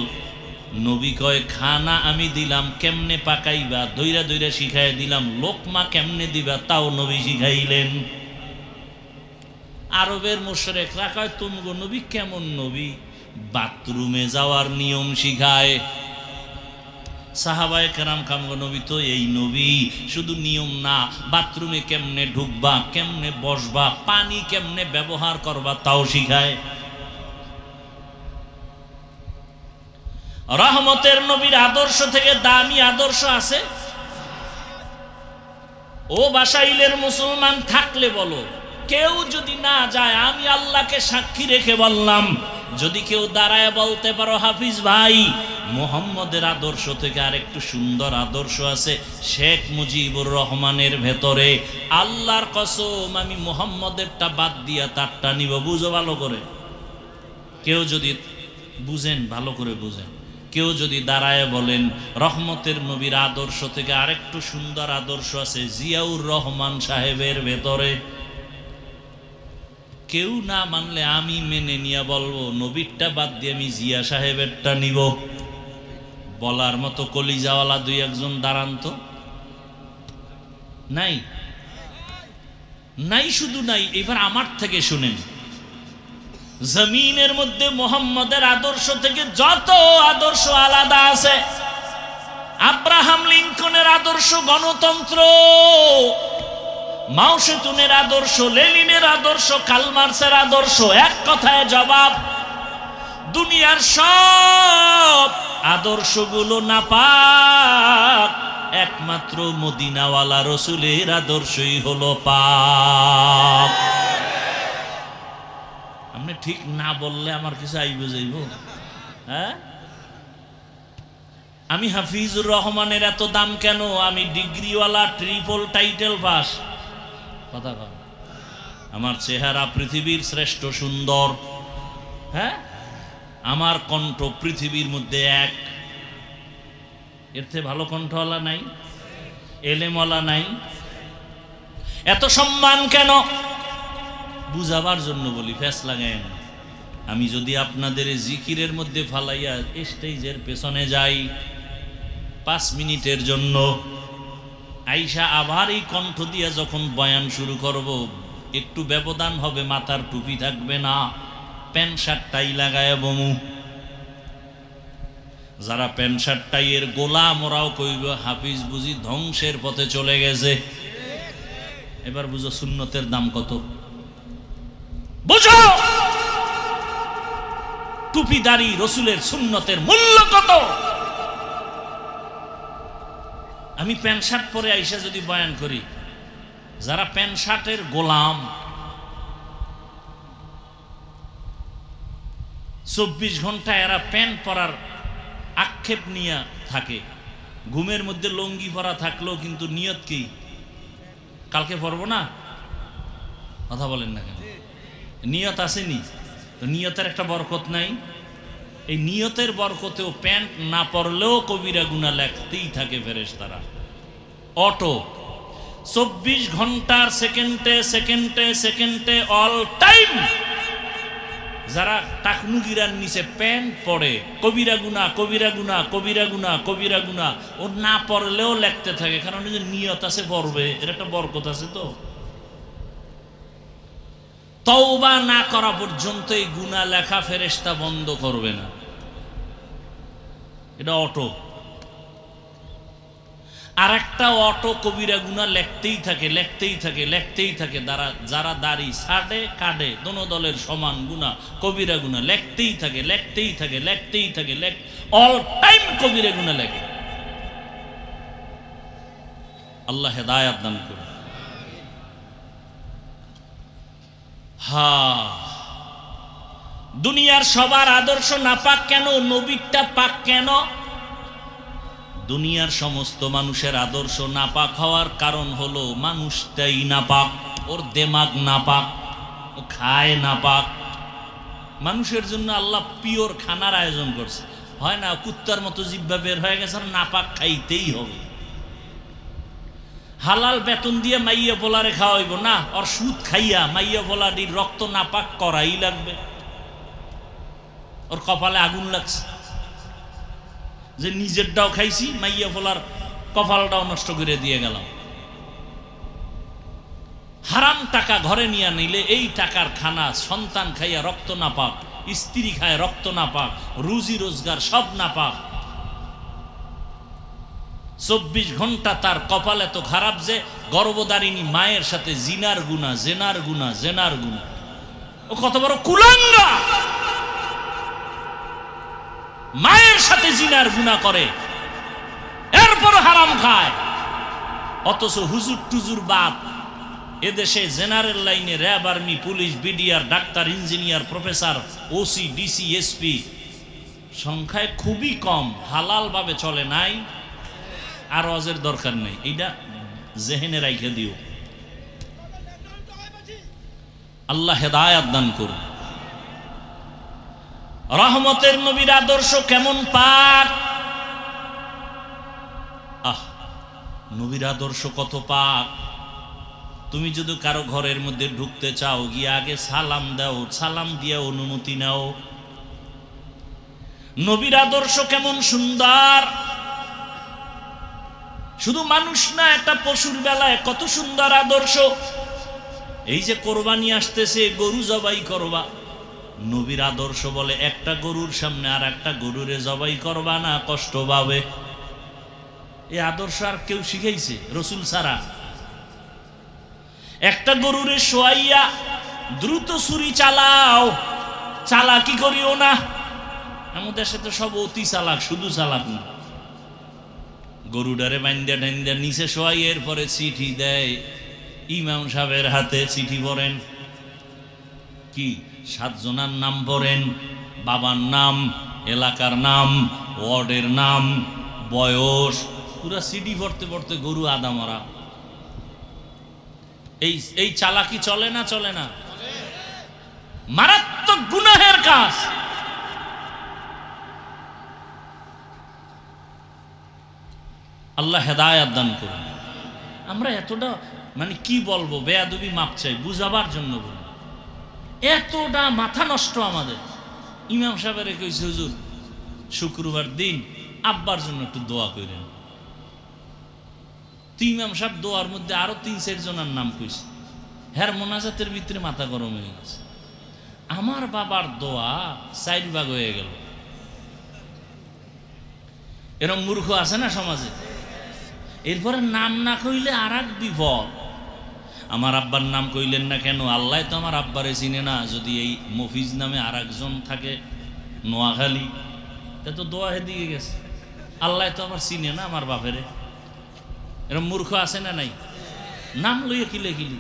নবী কয়, খানা আমি দিলাম, কেমনে পাকাইবা দইরা দইরা শিখাই দিলাম, লোকমা কেমনে দিবা তাও নবী শিখাইলেন। আরবের মুশরিকরা কয়, তুমগো নবী কেমন নবী, বাথরুমে যাওয়ার নিয়ম শিখায়। সাহাবায়ে কেরাম কামগো নবী তো এই নবী, শুধু নিয়ম না, বাথরুমে কেমনে ঢুকবা, কেমনে বসবা, পানি কেমনে ব্যবহার করবা তাও শিখায়। রহমতের নবীর আদর্শ থেকে দামি আদর্শ আছে? ও বাসাইলের মুসলমান থাকলে বলো, কেউ যদি না যায়, আমি আল্লাহকে সাক্ষী রেখে বললাম, যদি কেউ দাঁড়ায় বলতে পারো, হাফিজ ভাই মুহাম্মদের আদর্শ থেকে আরেকটু সুন্দর আদর্শ আছে শেখ মুজিবুর রহমানের ভেতরে, আল্লাহর কসম আমি মুহাম্মদেরটা বাদ দিয়া তারটা নিব। বুঝো ভালো করে, কেউ যদি বুঝেন, ভালো করে বুঝেন, কেউ যদি দাঁড়ায় বলেন রহমতের নবীর আদর্শ থেকে আরেকটু সুন্দর আদর্শ আছে জিয়াউর রহমান সাহেবের ভেতরে, কেউ না মানলে আমি মেনে নিয়ে বলবো নবীরটা বাদ দিয়ে আমি জিয়া সাহেবেরটা নিব। বলার মতো কলিজাওয়ালা দুই একজন দাঁড়ান তো। নাই? নাই, শুধু নাই। এবার আমার থেকে শুনেন, জমিনের মধ্যে মুহাম্মদের আদর্শ থেকে যত আদর্শ আলাদা আছে, আব্রাহাম লিঙ্কনের আদর্শ গণতন্ত্র, মাও সেতুনের আদর্শ, লেনিনের আদর্শ, কালমার্সের আদর্শ, এক কথায় জবাব, দুনিয়ার সব আদর্শগুলো নাপাক, একমাত্র মদিনাওয়ালা রসুলের আদর্শই হলো পাক। আপনি ঠিক না বললে আমার কিছু আইব যাইব? হ্যাঁ, আমি হাফিজুর রহমানের এত দাম কেন? আমি ডিগ্রিওয়ালা, ট্রিপল টাইটেল পাস। কথা কন, আমার চেহারা পৃথিবীর শ্রেষ্ঠ সুন্দর। হ্যাঁ, আমার কণ্ঠ পৃথিবীর মধ্যে এক, এর থেকে ভালো কণ্ঠওয়ালা নাই, এলেমওয়ালা নাই। এত সম্মান কেন? বুঝাবার জন্য বলি, ফেস লাগায় না। আমি যদি আপনাদের জিকিরের মধ্যে ফালাইয়া স্টেজের পেছনে যাই 5 মিনিটের জন্য, আইসা আবার এই কণ্ঠ দিয়া যখন বয়ান শুরু করব, একটু ব্যবধান হবে, মাথার টুপি থাকবে না, প্যান্ট শার্ট টাই লাগায় বমু। যারা প্যান্ট শার্ট টাইয়ের গোলাম, ওরাও কইব হাফিজ বুঝি ধ্বংসের পথে চলে গেছে। এবার বুঝো সুন্নতের দাম কত, বুঝো টুপিদারি রসুলের সুন্নতের মূল্য কত। আমি প্যান্ট শার্ট পরে আইসা যদি বয়ান করি, যারা প্যান্ট শার্টের গোলাম, 24 ঘন্টা এরা প্যান্ট পরার আক্ষেপ নিয়ে থাকে। ঘুমের মধ্যে লঙ্গি পরা থাকলেও কিন্তু নিয়ত কি, কালকে পরবো না। কথা বলেন না কেন? নিয়ত আসেনি তো, নিয়তের একটা বরকত নাই। এই নিয়তের বরকতেও প্যান্ট না পরলেও কবিরা গুনাহ লেখতেই থাকে ফেরেশতারা। অটো 24 ঘন্টার সেকেন্ডে সেকেন্ডে সেকেন্ডে অল টাইম যারা টাকনুগিরার নিচে প্যান্ট পরে, কবিরা গুনাহ কবিরা গুনাহ কবিরা গুনাহ কবিরা গুনাহ, ও না পড়লেও লেখতে থাকে, কারণ এই যে নিয়ত আছে পড়বে, এর একটা বরকত আছে। তো তওবা না করা পর্যন্ত এই গুনাহ লেখা ফেরেশতা বন্ধ করবে না। এটা অটো। আর একটা অটো কবিরা গুনাহ লেখতেই থাকে লেখতেই থাকে লেখতেই থাকে। যারা দাড়ি ছাড়ে কাটে, দোনো দলের সমান গুনাহ কবিরা গুনাহ লেখতেই থাকে লেখতেই থাকে লেখতেই থাকে, অল টাইম কবিরা গুনাহ লেখে। আল্লাহ হেদায়েত দান করুন। দুনিয়ার সবার আদর্শ নাপাক কেন? নবীরটা পাক কেন? দুনিয়ার সমস্ত মানুষের আদর্শ নাপাক হওয়ার কারণ হলো মানুষটাই নাপাক, ওর দেমাগ নাপাক, ও খায় নাপাক। মানুষের জন্য আল্লাহ পিওর খানার আয়োজন করছে, হয় না কুত্তার মতো জিহ্বা বের হয়ে গেছে, আর নাপাক খাইতেই হবে। হালাল বেতন দিয়ে মাইয়া পোলারে খাওয়াইব না, ওর সুদ খাইয়া মাইয়া পোলাটির রক্ত নাপাক করাই লাগবে। ওর কপালে আগুন লাগছে যে নিজেরটাও খাইছি, মাইয়া পোলার কপালটাও নষ্ট করে দিয়ে গেলাম। হারাম টাকা ঘরে নিয়ে নিলে এই টাকার খানা সন্তান খাইয়া রক্ত না পাক, স্ত্রী খায় রক্ত না পাক, রুজি রোজগার সব না পাক। 24 ঘন্টা তার কপাল এত খারাপ যে গর্ভধারিণী মায়ের সাথে জিনার গুনাহ জেনার গুনাহ জেনার গুনাহ। ও কত বড় কুলাঙ্গা, মায়ের সাথে জিনার গুনাহ করে, এরপর হারাম খায়। অথচ হুজুর টুজুর বাপ এদেশে জেনারেল লাইনে RAB, army, police, BDR, doctor, engineer, professor, OC, DC, SP সংখ্যায় খুবই কম। হালাল ভাবে চলে নাই, আর ওয়াজের দরকার নেই, এইটা জেহেনে রাইখে দিও। আল্লাহ হেদায়েত দান করুন। রহমতের নবীর আদর্শ কেমন পাক! নবীর আদর্শ কত পাক! তুমি যদি কারো ঘরের মধ্যে ঢুকতে চাও, গিয়ে আগে সালাম দাও, সালাম দিয়ে অনুমতি নাও। নবীর আদর্শ কেমন সুন্দর! শুধু মানুষ না, একটা পশুর বেলায় কত সুন্দর আদর্শ। এই যে কোরবানি আসতেছে, গরু জবাই করবা, নবীর আদর্শ বলে একটা গরুর সামনে আর একটা গরুরে জবাই করবা না, কষ্ট পাবে। এই আদর্শ আর কেউ শিখাইছে? রসুল ছাড়া। একটা গরুরে শোয়াইয়া দ্রুত ছুরি চালাও, চালাকি করিও না। আমাদের দেশে তো সব অতি চালাক, শুধু চালাক না। গরুডারে বান্দা ঠান্দা নিচে শোয়াই, এরপরে চিঠি দেয় ইমাম সাহেবের হাতে। চিঠি পড়েন, কি 7 জনার নাম পড়েন, বাবার নাম, এলাকার নাম, ওয়ার্ডের নাম, বয়স, পুরা সিডি পড়তে পড়তে গরু আদা মরা। এই চালাকি চলে না? চলে না? মারাত্মক গুনাহের কাজ। আল্লাহ হেদায়াত দান করুন। আমরা এতটা মানে কি বলবো, বেয়াদবি মাপ চাই, বুঝাবার জন্য বলি, এতটা মাথা নষ্ট আমাদের। ইমাম সাহেবের কইছে, হুজুর শুক্রবার দিন আব্বার জন্য একটু দোয়া করেন। ইমাম সাহেব দোয়ার মধ্যে আরো ৩-৪ জনের নাম কইছে, হ্যার মোনাজাতের ভিতরে মাথা গরম হয়ে গেছে। আমার বাবার দোয়া ৪ ভাগ হয়ে গেল। এরকম মূর্খ আছে না সমাজে? এরপরে নাম না কইলে আর এক বিপদ। আমার আব্বার নাম কইলেন না কেন? আল্লাহ তো আমার আব্বারে চিনে না। যদি এই মফিজ নামে আর একজন থাকে নোয়াখালী, তা তো দোয়া হেদিকে গেছে। আল্লাহ তো আমার চিনে না আমার বাপেরে। এরকম মূর্খ আছে না নাই? নাম লইয়ে কিলে কিলি।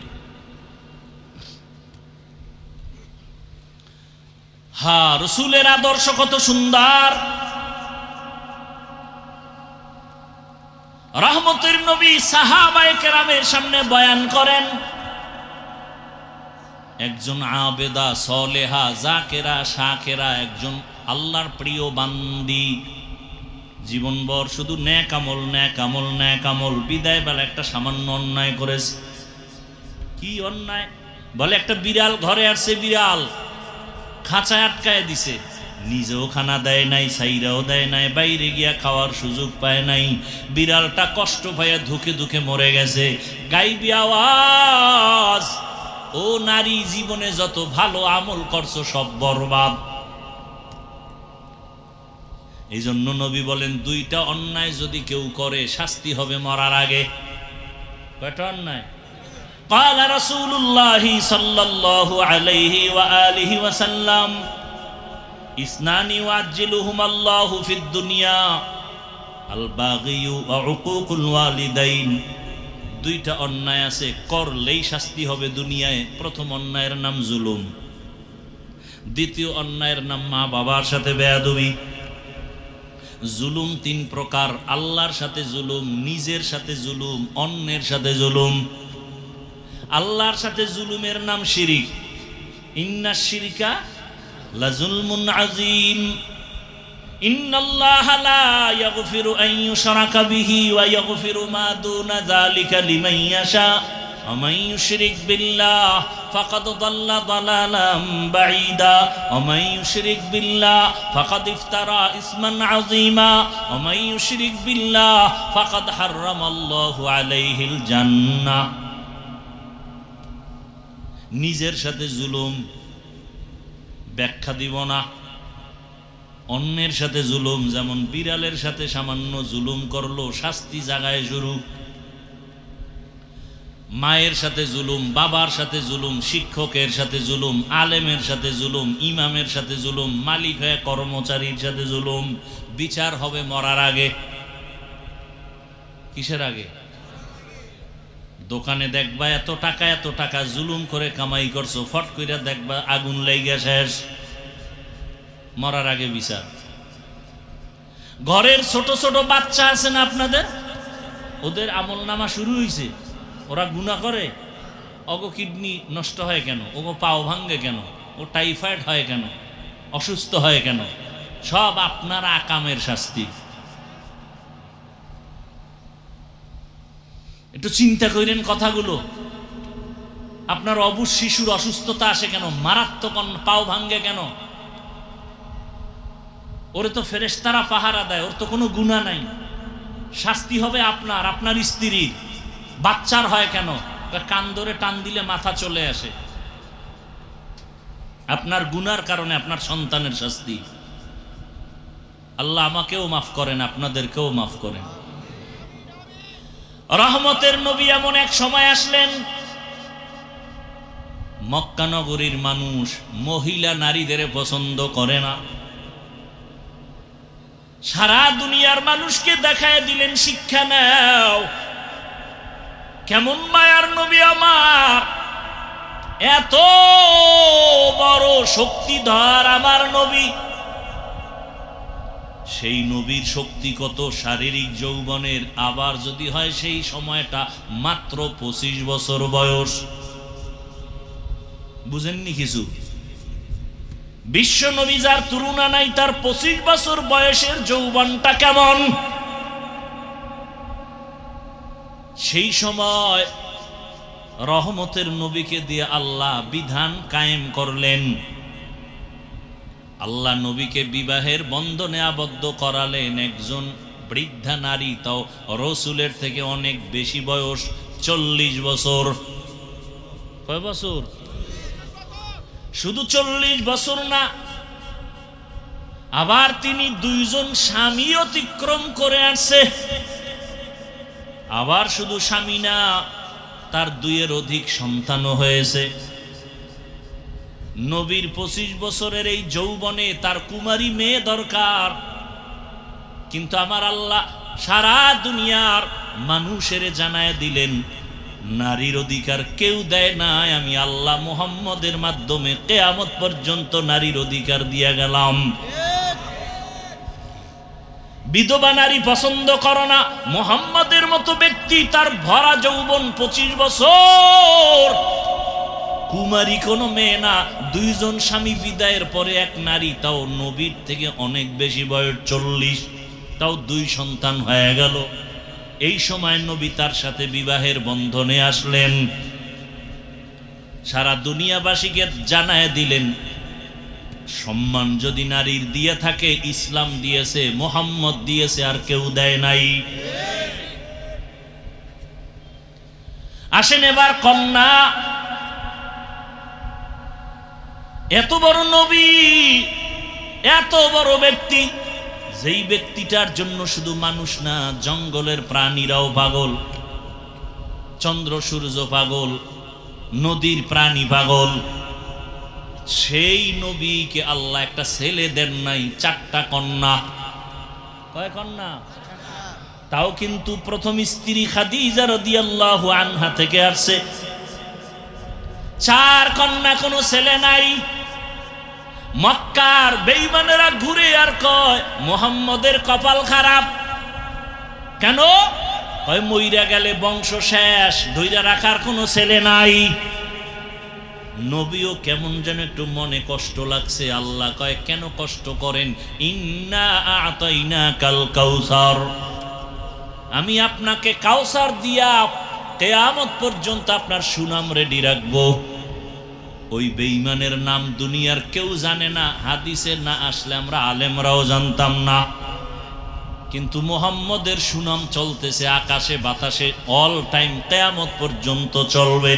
হ্যাঁ, রসুলের আদর্শ কত সুন্দর। রহমতের নবী সাহাবায়ে কেরামের সামনে বয়ান করেন, একজন আবেদা সলেহা জাকেরা শাকেরা, একজন আল্লাহর প্রিয় বান্দি, জীবনভর শুধু নেক আমল নেক আমল নেক আমল, বিদায় বেলা একটা সামান্য অন্যায় করেছে। কি অন্যায়? বলে একটা বিড়াল ঘরে আসছে, বিড়াল খাঁচায় আটকায় দিছে, নিজেও খানা দেয় নাই, সাইরাও দেয় নাই, বাইরে গিয়া খাওয়ার সুযোগ পায় নাই। বিড়ালটা কষ্ট পাইয়া ধুকে ধুকে মরে গেছে। গাইবি আওয়াজ, ও নারী, জীবনে যত ভালো আমল করছো সব বরবাদ। এই জন্য নবী বলেন, 2টা অন্যায় যদি কেউ করে শাস্তি হবে মরার আগে। কয়টা অন্যায়? قال رسول الله صلى الله عليه وآله وسلم اثنان يعجلهما الله في الدنيا الباغي وعقوق الوالدين। 2টা অন্যায় আছে, করলেই শাস্তি হবে দুনিয়ায়। প্রথম অন্যায়ের নাম জুলুম, দ্বিতীয় অন্যায়ের নাম মা বাবার সাথে বেয়াদবি। জুলুম 3 প্রকার, আল্লাহর সাথে জুলুম, নিজের সাথে জুলুম, অন্যের সাথে জুলুম। আল্লাহর সাথে জুলুমের নাম শিরিক। ইন্নাশ শিরকা লাযুলমুন আযীম। ইন্নাল্লাহা লা ইয়াগফিরু আন ইউশরাকা বিহি ওয়া ইয়াগফিরু মা দুনা যালিকা লিমান ইয়াশা। ওয়া মান ইউশরিক বিল্লাহ ফাকাদ দাল্লা দালালাম বাঈদা। ওয়া মান ইউশরিক বিল্লাহ ফাকাদ ইফতারা ইসমান আযীমা। ওয়া মান ইউশরিক বিল্লাহ ফাকাদ হারামাল্লাহু আলাইহিল জান্নাহ। নিজের সাথে জুলুম ব্যাখ্যা দিব না। অন্যের সাথে জুলুম, যেমন বিড়ালের সাথে সামান্য জুলুম করলো, শাস্তি জাগায় শুরু। মায়ের সাথে জুলুম, বাবার সাথে জুলুম, শিক্ষকের সাথে জুলুম, আলেমের সাথে জুলুম, ইমামের সাথে জুলুম, মালিক হয়ে কর্মচারীর সাথে জুলুম। বিচার হবে মরার আগে। কিসের আগে? দোকানে দেখবা এত টাকা জুলুম করে কামাই করছো, ফট কইরা দেখবা আগুন লাইগা শেষ। মরার আগে বিচার। ঘরের ছোট ছোট বাচ্চা আছে না আপনাদের, ওদের আমল নামা শুরু হয়েছে, ওরা গুনাহ করে। ওগো কিডনি নষ্ট হয় কেন? ওগো পাও ভাঙ্গে কেন? ও টাইফয়েড হয় কেন? অসুস্থ হয় কেন? সব আপনার আকামের শাস্তি। একটু চিন্তা করেন কথাগুলো। আপনার অবুঝ শিশুর অসুস্থতা আসে কেন? মারাত্মক পাও ভাঙ্গে কেন? ওরে তো ফেরেশতারা পাহারা দেয়, ওর তো কোনো গুনাহ নাই। শাস্তি হবে আপনার, আপনার স্ত্রীর। বাচ্চার হয় কেন? কান ধরে টান দিলে মাথা চলে আসে। আপনার গুনার কারণে আপনার সন্তানের শাস্তি। আল্লাহ আমাকেও মাফ করেন, আপনাদেরকেও মাফ করেন। রহমতের নবী এমন এক সময় আসলেন, মক্কা নগরীর মানুষ মহিলা নারীদের পছন্দ করে না। সারা দুনিয়ার মানুষকে দেখায় দিলেন, শিক্ষা নাও। কেমন মায়ার নবী আমার, এত বড় শক্তিধর আমার নবী। সেই নবীর শক্তি কত, শারীরিক যৌবনের। আবার যদি হয় সেই সময়টা মাত্র 25 বছর বয়স। বুঝেননি কিছু? বিশ্ব নবী যার তুলনা নাই, তার 25 বছর বয়সের যৌবনটা কেমন। সেই সময় রহমতের নবীকে দিয়ে আল্লাহ বিধান কায়েম করলেন। আল্লাহ নবীকে বিবাহের বন্ধনে আবদ্ধ করালেন একজন বৃদ্ধা নারী, তাও রসুলের থেকে অনেক বেশি বয়স, 40 বছর। কয় বছর? শুধু 40 বছর না, আবার তিনি 2 জন স্বামী অতিক্রম করে আসছে। আবার শুধু স্বামী না, তার 2-এর অধিক সন্তানও হয়েছে। নবীর 25 বছরের এই যৌবনে তার কুমারী মেয়ে দরকার, কিন্তু আমার আল্লাহ সারা দুনিয়ার মানুষের জানায় দিলেন নারীর অধিকার কেউ দেয় নাই, আমি আল্লাহ মুহাম্মদের মাধ্যমে কিয়ামত পর্যন্ত নারীর অধিকার দিয়ে গেলাম। বিধবা নারী পছন্দ করো না, মুহাম্মদের মতো ব্যক্তি তার ভরা যৌবন 25 বছর, কুমারী কোনো মেয়ে না, 2 জন স্বামী বিদায়ের পরে এক নারী, তাও নবীর থেকে অনেক বেশি বয়স 40, তাও 2 সন্তান হয়ে গেল। এই সময় নবী তার সাথে বিবাহের বন্ধনে আসলেন। সারা দুনিয়াবাসীকে জানায় দিলেন সম্মান যদি নারীর দিয়ে থাকে, ইসলাম দিয়েছে, মুহাম্মদ দিয়েছে, আর কেউ দেয় নাই। আসেন এবার কন্যা। এত বড় নবী, এত বড় ব্যক্তি, যেই ব্যক্তিটার জন্য শুধু মানুষ না, জঙ্গলের প্রাণীরাও পাগল, চন্দ্র সূর্য পাগল, নদীর প্রাণী পাগল, সেই নবীকে আল্লাহ একটা ছেলে দেন নাই, 4টা কন্যা। কয় কন্যা? তাও কিন্তু প্রথম স্ত্রী খাদিজা রাদিয়াল্লাহু আনহা থেকে আসছে। 4 কন্যা, কোনো ছেলে নাই। মক্কার বেঈমানেরা ঘুরে আর কয় মুহাম্মদের কপাল খারাপ। কেন? কয় মইরা গেলে বংশ শেষ, ধইরা রাখার কোনো ছেলে নাই। নবীও কেমন যেন একটু মনে কষ্ট লাগছে। আল্লাহ কয় কেন কষ্ট করেন? ইন্না আ'তাইনাকাল কাউসার, আমি আপনাকে কাউসার দিয়া কিয়ামত পর্যন্ত আপনার সুনাম রেডি রাখবো। ওই বেঈমানের নাম দুনিয়ার কেউ জানে না, হাদিসে না আসলে আমরা আলেমরাও জানতাম না, কিন্তু মুহাম্মদের সুনাম চলতেছে আকাশে বাতাসে, অল টাইম, কিয়ামত পর্যন্ত চলবে।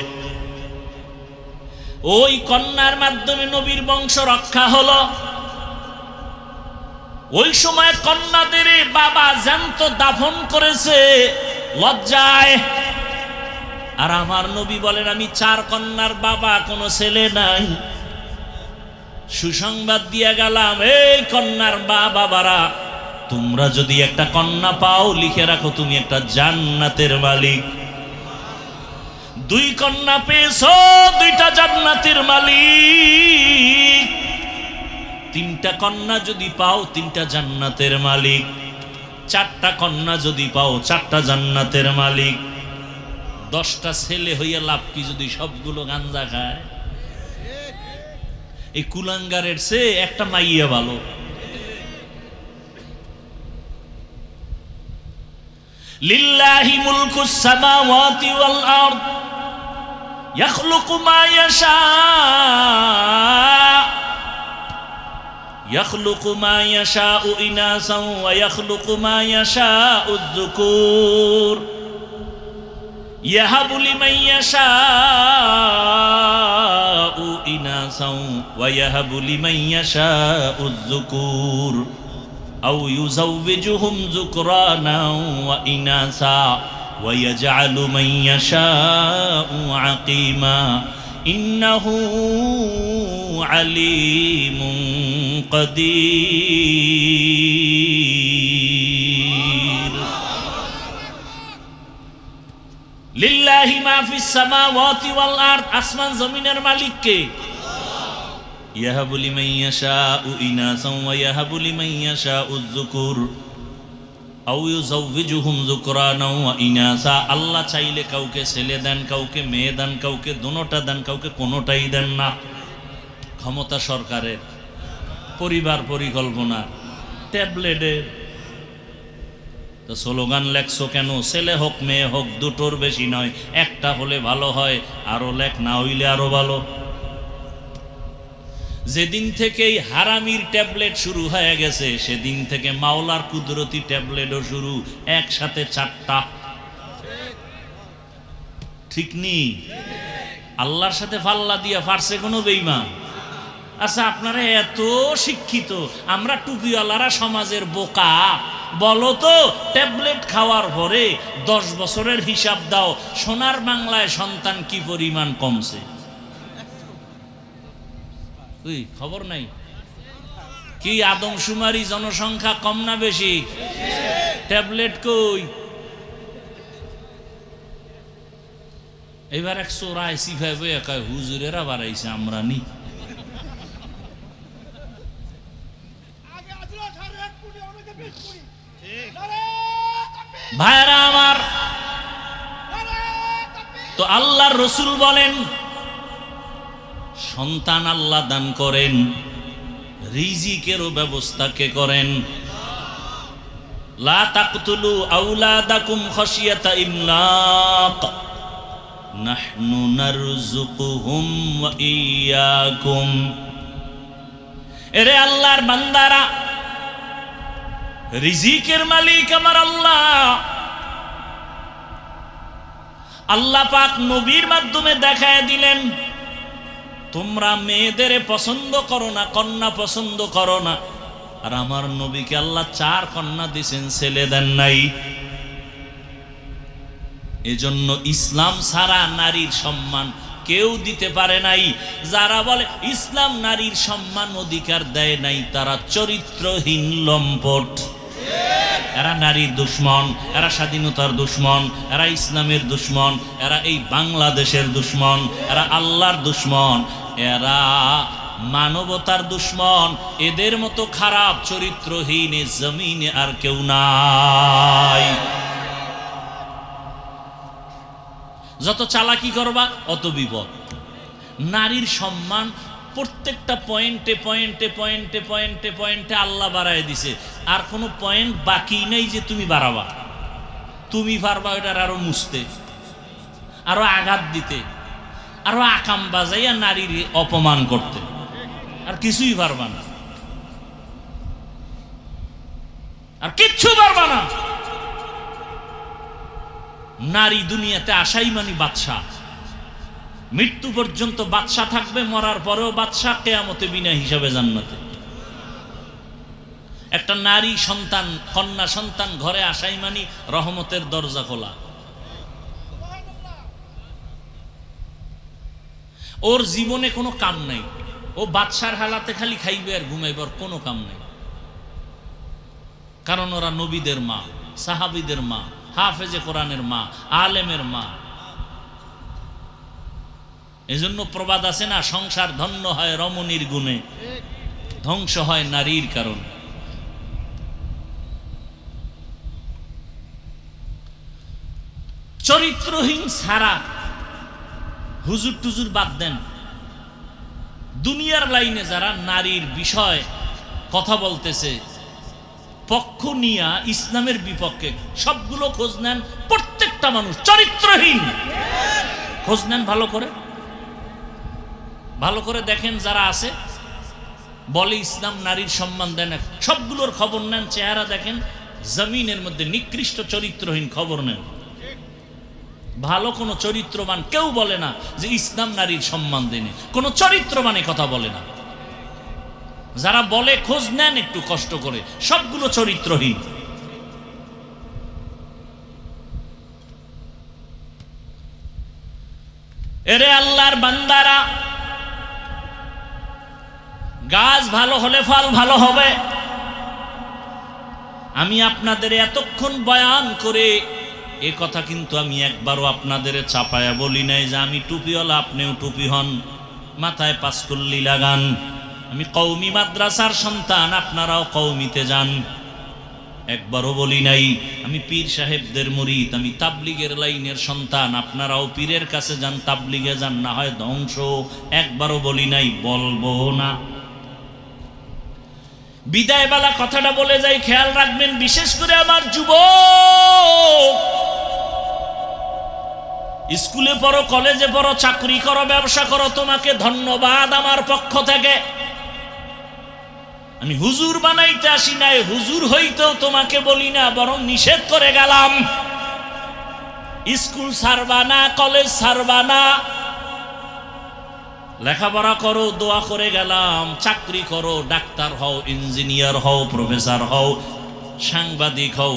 ওই কন্যার মাধ্যমে নবীর বংশ রক্ষা হলো। ওই সময় কন্যাদের বাবা জ্যান্ত দাফন করেছে লজ্জায়। আর আমার নবী বলেন আমি 4 কন্যার বাবা, কোনো ছেলে নাই। সুসংবাদ দিয়ে গেলাম, এই কন্যার বাবারা, তোমরা যদি একটা কন্যা পাও, লিখে রাখো তুমি একটা জান্নাতের মালিক। 2 কন্যা পেয়েছো, 2টা জান্নাতের মালিক। 3টা কন্যা যদি পাও, 3টা জান্নাতের মালিক। 4টা কন্যা যদি পাও, 4টা জান্নাতের মালিক। 10টা ছেলে হইয়া লাভ কি যদি সবগুলো গাঞ্জা খায়? এই কুলাঙ্গারের চেয়ে একটা মাইয়া ভালো। লিল্লাহি মুলকুস সামাওয়াতি ওয়াল আরদ ইয়াখলুকু মা ইয়াশা ইয়াখলুকু মা ইয়াশাউ ইনাসান ওয়া ইয়াখলুকু মা ইয়াশাউ আয-যুকুর ইয়াহাবু লিমান ইয়াশাউ ইনাসান ওয়া ইয়াহাবু লিমান ইয়াশাউ আয-যুকুর আও ইউযাওবিজুহুম যুকরানান ওয়া ইনাসা ওয়া ইয়াজআলু মান ইয়াশাউ আকিমা ইন্নাহু আলিমুন কাদির। লিল্লাহি মা ফিস সামাওয়াতি ওয়াল আরদ, আসমান জমিনের মালিক কে? ইয়াহাবু লিমান ইয়াশাউ ইনাসান ওয়া ইয়াহাবু লিমান ইয়াশাউ আয-যুকুর আও ইউযাওবিজুহুম যুকরানান ওয়া ইনাসা। আল্লাহ চাইলে কাউকে ছেলে দেন, কাউকে মেয়ে দেন, কাউকে দুটোটা দেন, কাউকে কোনোটাই দেন না। ক্ষমতা সরকারের, পরিবার পরিকল্পনা, ট্যাবলেটের। তো স্লোগান লেখছো কেন? ছেলে হোক মেয়ে হোক দুটোর বেশি নয়, একটা হলে ভালো হয়, আরো লেখ, না হইলে আরো ভালো। যেদিন থেকে এই হারামির ট্যাবলেট শুরু হয়ে গেছে সেদিন থেকে মাওলার কুদরতি ট্যাবলেটও শুরু, একসাথে 4টা। ঠিক নি? আল্লাহর সাথে পাল্লা দিয়া পারছে কোনো বেঈমান? আচ্ছা, আপনারা এত শিক্ষিত, আমরা টুপিওয়ালারা সমাজের বোকা। বলো তো, ট্যাবলেট খাওয়ার পরে 10 বছরের হিসাব দাও, সোনার বাংলায় সন্তান কি পরিমাণ কমছে? খবর নাই কি? আদমশুমারি জনসংখ্যা কম না বেশি? ট্যাবলেট কই? এবার এক চোরাই সিফাই বই একাই হুজুরেরা বাড়াইছে, আমরা নি। ভাইরা আমার, তো আল্লাহর রসুল বলেন সন্তান আল্লাহ দান করেন, রিজিকেরও ব্যবস্থা কে করেন? লা তাকতুলু আওলাদাকুম খাশিয়াতা ইমলাক নাহনু নারযুকুহুম ওয়া ইয়্যাকুম। এরে আল্লাহর বান্দারা, রিজিকের মালিক আমার আল্লাহ। আল্লাহ পাক নবীর মাধ্যমে দেখায় দিলেন, তোমরা মেয়েদের পছন্দ করো না, কন্যা পছন্দ করো না। আর আমার নবীকে আল্লাহ 4 কন্যা দিয়েছেন, ছেলে দেন নাই। এজন্য ইসলাম ছাড়া নারীর সম্মান কেউ দিতে পারে নাই। যারা বলে ইসলাম নারীর সম্মান অধিকার দেয় নাই, তারা চরিত্রহীন লম্পট। এরা নারীর দুশ্মন, এরা স্বাধীনতার দুশ্মন, এরা ইসলামের দুশ্মন, এরা এই বাংলাদেশের দুশ্মন, এরা আল্লাহর দুশ্মন, এরা মানবতার দুশ্মন। এদের মতো খারাপ চরিত্রহীন জমিনে আর কেউ নাই। যত চালাকি করবা অত বিপদ। নারীর সম্মান প্রত্যেকটা পয়েন্টে পয়েন্টে পয়েন্টে পয়েন্টে পয়েন্টে আল্লাহ বাড়ায় দিছে, আর কোনো পয়েন্ট বাকি নেই যে তুমি বাড়াবা। তুমি পারবা এটার আরো মুছতে, আরো আঘাত দিতে, আরো আকাম বাজাইয়া নারীর অপমান করতে, আর কিছুই পারবা না, আর কিচ্ছু পারবা না। নারী দুনিয়াতে আসাই মানে বাদশা। মৃত্যু পর্যন্ত বাদশা থাকবে, মরার পরেও বাদশা, কিয়ামতে বিনা হিসাবে জান্নাতে। একটা নারী সন্তান, কন্যা সন্তান ঘরে আসাই মানে রহমতের দরজা খোলা। ওর জীবনে কোনো কাম নাই, ও বাদশার হালাতে খালি খাইবে আর ঘুমাইবার কোনো কাম নাই। কারণ ওরা নবীদের মা, সাহাবীদের মা, হাফেজে কোরআনের মা, আলেমের মা। এজন্য প্রবাদ আছে না, সংসার ধন্য হয় রমণীর গুণে, ধ্বংস হয় নারীর কারণে। চরিত্রহীন ছাড়া হুজুর টুজুর বাদ দেন, দুনিয়ার লাইনে যারা নারীর বিষয় কথা বলতেছে পক্ষ নিয়া ইসলামের বিপক্ষে, সবগুলো খোঁজ নেন। প্রত্যেকটা মানুষ চরিত্রহীন। খোঁজ নেন ভালো করে, ভালো করে দেখেন যারা আছে বলে ইসলাম নারীর সম্মান দেয় না, সবগুলোর খবর নেন, চেহারা দেখেন, জমিনের মধ্যে নিকৃষ্ট চরিত্রহীন খবর নেন। ভালো কোনো চরিত্রবান কেউ বলে না যে ইসলাম নারীর সম্মান দেয়, কোনো চরিত্রবানে কথা বলে না। যারা বলে খোঁজ নেন একটু কষ্ট করে, সবগুলো চরিত্রহীন। এরে আল্লাহর বান্দারা, গাছ ভালো হলে ফল ভালো হবে। আমি আপনাদের এতক্ষণ বয়ান করে এ কথা কিন্তু আমি একবারও আপনাদের চাপায়া বলি নাই যে আমি টুপিওয়ালা, আপনিও টুপি হন, মাথায় পাঁচকুল্লি লাগান। আমি কওমি মাদ্রাসার সন্তান, আপনারাও কওমিতে যান, একবারও বলি নাই। আমি পীর সাহেবদের মুরিদ, আমি তাবলিগের লাইনের সন্তান, আপনারাও পীরের কাছে যান, তাবলিগে যান, না হয় ধ্বংস। একবারও বলি নাই, বলবো না। বিদায় বেলা কথাটা বলে যাই, খেয়াল রাখবেন, বিশেষ করে আমার যুবক, স্কুলে পড়ো, কলেজে পড়ো, চাকরি করো, ব্যবসা করো, তোমাকে ধন্যবাদ আমার পক্ষ থেকে। আমি হুজুর বানাইতে আসি নাই, হুজুর হইতেও তোমাকে বলি না, বরং নিষেধ করে গেলাম। স্কুল ছাড়বা না, কলেজ ছাড়বা না, লেখাপড়া করো, দোয়া করে গেলাম। চাকরি করো, ডাক্তার হও, ইঞ্জিনিয়ার হও, প্রফেসর হও, সাংবাদিক হও,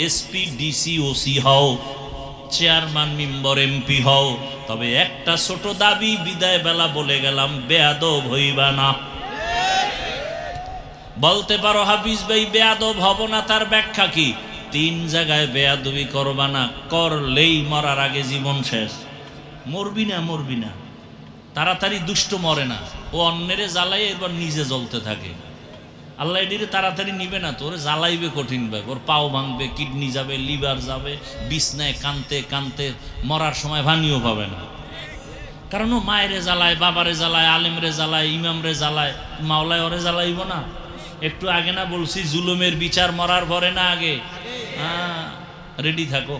এসপি, ডিসি, ওসি হও, চেয়ারম্যান, মেম্বার, এমপি হও। তবে একটা ছোট দাবি বিদায় বেলা বলে গেলাম, বেয়াদব হইবা না। বলতে পারো হাফিজ ভাই বেয়াদব হব না, তার ব্যাখ্যা কি? 3 জায়গায় বেয়াদবি করবা না, করলেই মরার আগে জীবন শেষ। মরবি না, মরবি না, তাড়াতাড়ি দুষ্ট মরে না, ও অন্যেরে জ্বালাই এরপর নিজে জ্বলতে থাকে। আল্লাহ এটিরে তাড়াতাড়ি নিবে না, তোরে জ্বালাইবে কঠিন ভাবে, ওর পাও ভাঙবে, কিডনি যাবে, লিভার যাবে, বিছনায় কানতে কানতে মরার সময় ভানিও পাবে না। কারণ ও মায়েরে জ্বালায়, বাবারে জ্বালায়, আলেমরে জ্বালায়, ইমামরে জ্বালায়, মাওলায় ওরে জ্বালাইব না? একটু আগে না বলছি জুলুমের বিচার মরার পরে না আগে? রেডি থাকো।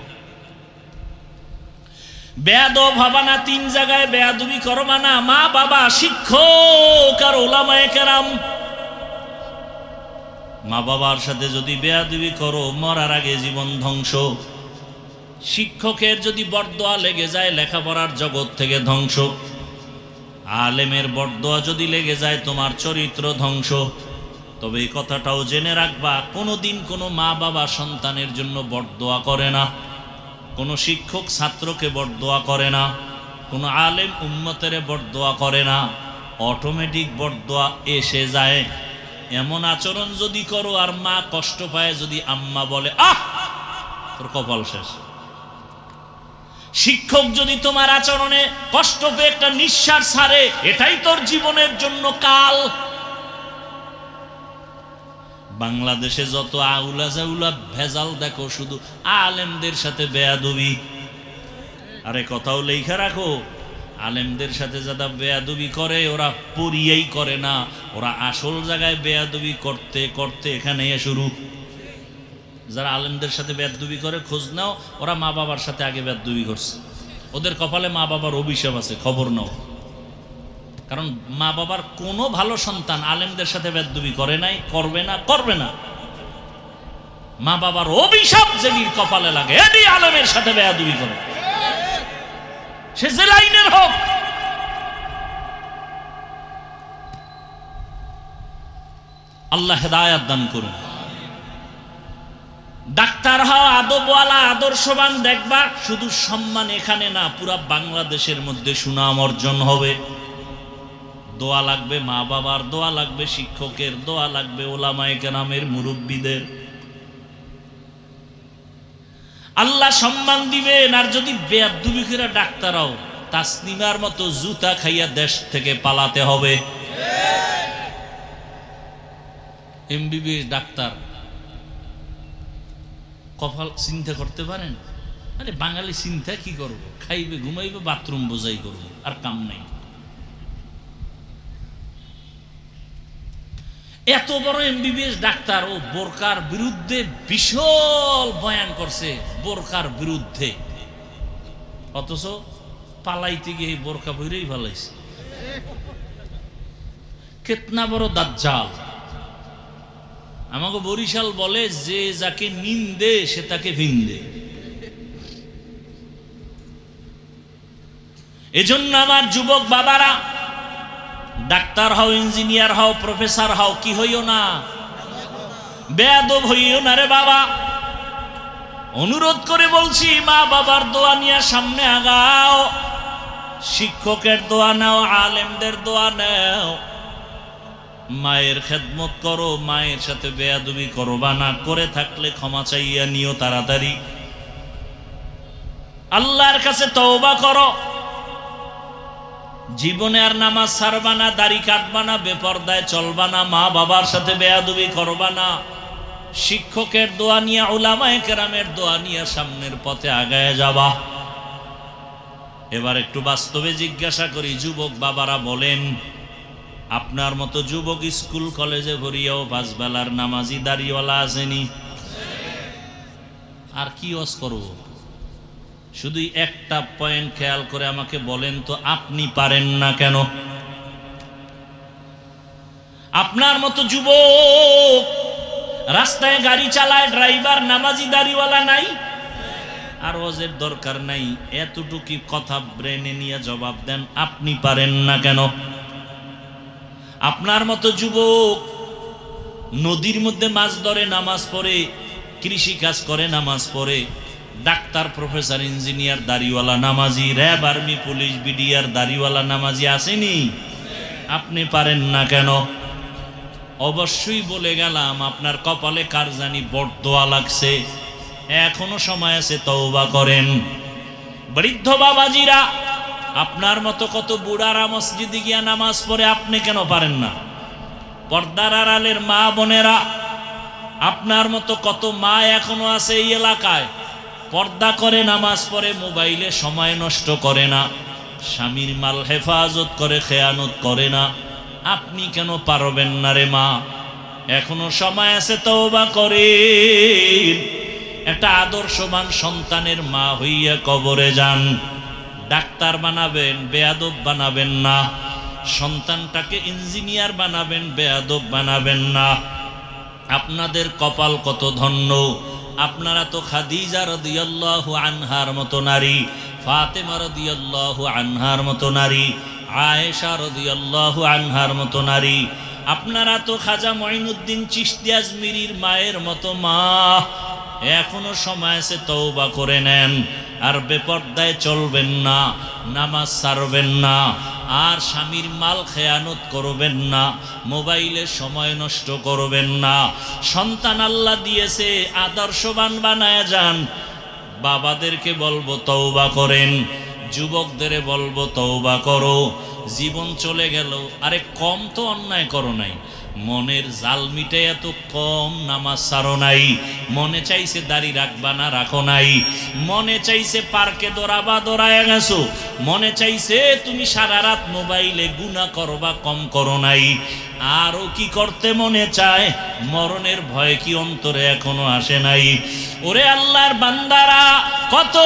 বেয়াদব হবা না, 3 জায়গায় বেয়াদবি করবা না, মা বাবা, শিক্ষক আর ওলামায়ে কেরাম। মা বাবার সাথে যদি বেয়াদবি করো, মরার আগে জীবন ধ্বংস। শিক্ষকের যদি বরদোয়া লেগে যায়, লেখাপড়ার জগৎ থেকে ধ্বংস। আলেমের বরদোয়া যদি লেগে যায়, তোমার চরিত্র ধ্বংস। তবে এই কথাটাও জেনে রাখবা, কোনোদিন কোনো মা বাবা সন্তানের জন্য বরদোয়া করে না, কোনো শিক্ষক ছাত্রকে বরদোয়া করে না, কোনো আলেম উম্মতের বরদোয়া করে না। অটোমেটিক বরদোয়া এসে যায়। এমন আচরণ যদি করো আর মা কষ্ট পায়, যদি আম্মা বলে আহ, তোর কপাল শেষ। শিক্ষক যদি তোমার আচরণে কষ্ট পেয়ে একটা নিঃশ্বাস ছাড়ে, এটাই তোর জীবনের জন্য কাল। বাংলাদেশে যত আউলা জাউলা ভেজাল দেখো, শুধু আলেমদের সাথে বেয়াদবি। আরে কথাও লেখা রাখো, আলেমদের সাথে যারা বেয়াদবি করে, ওরা পড়িয়েই করে না, ওরা আসল জায়গায় বেয়াদবি করতে করতে এখানে শুরু। যারা আলেমদের সাথে বেয়াদবি করে, খোঁজ নাও, ওরা মা বাবার সাথে আগে বেয়াদবি করছে। ওদের কপালে মা বাবার অভিশাপ আছে, খবর নাও। কারণ মা বাবার কোনো ভালো সন্তান আলেমদের সাথে বেয়াদবি করে নাই, করবে না, করবে না। মা বাবার অভিশাপ যেদিন কপালে লাগে, এটি আলেমের সাথে বেয়াদবি করে, সে যে লাইনের হোক। আল্লাহ হেদায়েত দান করুন। ডাক্তার হও, আদবওয়ালা, আদর্শবান, দেখবা শুধু সম্মান এখানে না, পুরা বাংলাদেশের মধ্যে সুনাম অর্জন হবে। দোয়া লাগবে, মা বাবার দোয়া লাগবে, শিক্ষকের দোয়া লাগবে, ওলামায়ে কেরামের, মুরব্বীদের। আল্লাহ সম্মান দিবেন। আর যদি বেয়াদবি করে ডাক্তার হও, তাসনিমার মতো জুতা খাইয়া দেশ থেকে পালাতে হবে। এমবিবিএস ডাক্তার, কপাল চিন্তা করতে পারেন? আরে বাঙালি চিন্তা কি করবো, খাইবে, ঘুমাইবে, বাথরুম বোঝাই করবো, আর কাম নাই। এত বড় এমবিবিএস ডাক্তার, ও বোরকার বিরুদ্ধে বিশাল বয়ান করছে, বোরকার বিরুদ্ধে, অথচ পালাইতে গিয়ে বোরকা পরেই পালাইছে। কেতনা বড় দাজ্জাল। আমাকে বরিশাল বলে, যে যাকে নিন্দে সে তাকে ভিন্দে। এজন্য আমার যুবক বাবারা, ডাক্তার হও, ইঞ্জিনিয়ার হও, প্রফেসর হও, কি হইও না, বেয়াদব হইও না রে বাবা। অনুরোধ করে বলছি, মা বাবার দোয়া নিয়ে সামনে আগাও, শিক্ষকের দোয়া নাও, আলেমদের দোয়া নাও, মায়ের খেদমত করো, মায়ের সাথে বেয়াদবি করবা না, করে থাকলে ক্ষমা চাইয়া নিও তাড়াতাড়ি। আল্লাহর কাছে তওবা করো। জীবনে আর নামাজ ছাড়বা না, দাড়ি কাটবা না, বেপরদায় চলবা না, মা বাবার সাথে বেয়াদবি করবা না, শিক্ষকের দোয়া নিয়ে, উলামায়ে কেরামের দোয়া নিয়ে সামনের পথে আগায় যাবা। এবার একটু বাস্তবে জিজ্ঞাসা করি, যুবক বাবারা বলেন, আপনার মতো যুবক স্কুল কলেজে ভরিয়াও 5 বেলার নামাজি দাড়িওয়ালা আসেনি। আর কি ওয়াজ করব? শুধু একটা পয়েন্ট খেয়াল করে আমাকে বলেন তো, আপনি পারেন না কেন? আপনার মতো যুবক রাস্তায় গাড়ি চালায়, ড্রাইভার নামাজি দাড়িওয়ালা নাই? আর ওয়াজের দরকার নাই, এতটুকু কথা ব্রেনে নিয়ে জবাব দেন, আপনি পারেন না কেন? আপনার মতো যুবক নদীর মধ্যে মাছ ধরে, নামাজ পড়ে, কৃষি কাজ করে, নামাজ পড়ে, ডাক্তার, প্রফেসর, ইঞ্জিনিয়ার দাড়িওয়ালা নামাজি, র্যাব, আর্মি, পুলিশ, বিডিআর দাড়িওয়ালা নামাজি আসেনি? আপনি পারেন না কেন? অবশ্যই বলে গেলাম, আপনার কপালে কার জানি বরদোয়া লাগছে। এখনো সময় আছে, তওবা করেন। বৃদ্ধ বাবাজিরা, আপনার মতো কত বুড়ারা মসজিদে গিয়া নামাজ পড়ে, আপনি কেন পারেন না? পর্দার আড়ালের মা বোনেরা, আপনার মতো কত মা এখনো আছে এই এলাকায়, পর্দা করে নামাজ পড়ে, মোবাইলে সময় নষ্ট করে না, স্বামীর মাল হেফাজত করে, খেয়ানত করে না। আপনি কেন পারবেন না রে মা? এখনো সময় আছে, তওবা করেন। একটা আদর্শবান সন্তানের মা হইয়া কবরে যান। ডাক্তার বানাবেন, বেয়াদব বানাবেন না। সন্তানটাকে ইঞ্জিনিয়ার বানাবেন, বেয়াদব বানাবেন না। আপনাদের কপাল কত ধন্য। আপনারা তো খাদিজা রাদিয়াল্লাহু আনহার মতো নারী, ফাতেমা রাদিয়াল্লাহু আনহার মতো নারী, আয়েশা রাদিয়াল্লাহু আনহার মতো নারী। আপনারা তো খাজা মঈনুদ্দিন চিশতি আজমিরির মায়ের মতো মা। এখনো সময় আছে, তওবা করে নেন। আর বেপর্দায় চলবেন না, নামাজ ছাড়বেন না, আর স্বামীর মাল খেয়ানত করবেন না, মোবাইলে সময় নষ্ট করবেন না। সন্তান আল্লাহ দিয়েছে, আদর্শবান বানায় যান। বাবাদেরকে বলবো তওবা করেন, যুবকদের বলবো তওবা করো। জীবন চলে গেল, আরে কম তো অন্যায় করো নাই, মনের জাল মিটে এত কম নামাজ ছাড়ো নাই। মনে চাইছে দাড়ি রাখবা না, রাখো নাই। মনে চাইছে পার্কে দৌড়াবা, দৌড়ায় গেছো। মনে চাইছে তুমি সারা রাত মোবাইলে গুনাহ করবা, কম করো নাই। আরো কি করতে মনে চায়? মরণের ভয় কি অন্তরে এখনো আসে নাই? ওরে আল্লাহর বান্দারা, কত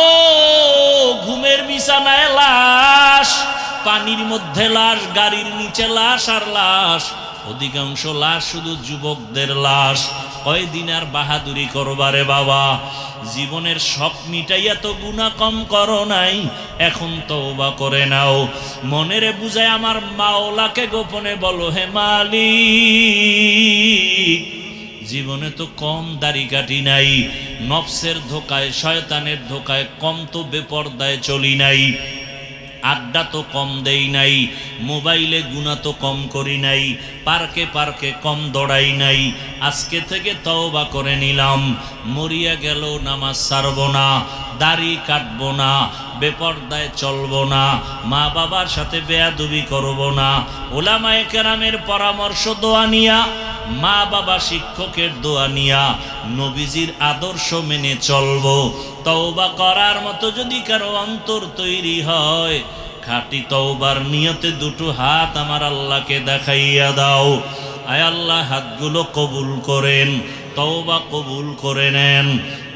ঘুমের বিছানায় লাশ, পানির মধ্যে লাশ, গাড়ির নিচে লাশ আর লাশ। অধিকাংশ লাশ শুধু যুবকদের লাশ। কয়দিন আর বাহাদুরি করবারে বাবা? জীবনের শখ মিটাইয়া তো গুনাহ কম করো নাই, এখন তওবা করে নাও। মনেরে বুঝায় আমার মাওলাকে গোপনে বলো, হে মালিক, জীবনে তো কম দাড়ি কাটি নাই, নফসের ধোকায়, শয়তানের ধোকায় কম তো বেপরদায় চলি নাই, আড্ডা তো কম দেই নাই, মোবাইলে গুনাহ তো কম করি নাই, পার্কে পার্কে কম দৌড়াই নাই। আজকে থেকে তওবা করে নিলাম, মরিয়া গেল নামাজ ছাড়বো না, দাড়ি কাটবো না, বেপরদায় চলবো না, মা বাবার সাথে বেয়াদবি করবো না। উলামায়ে কেরামের পরামর্শ, দোয়া নিয়া, মা বাবা শিক্ষকের দোয়া নিয়া, নবীজির আদর্শ মেনে চলবো। তওবা করার মতো যদি কারো অন্তর তৈরি হয়, খাঁটি তওবার নিয়তে দুটো হাত আমার আল্লাহকে দেখাইয়া দাও। আয় আল্লাহ, হাতগুলো কবুল করেন, তওবা কবুল করে নেন।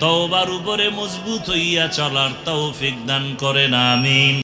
তওবার উপরে মজবুত হইয়া চলার তৌফিক দান করেন, আমিন।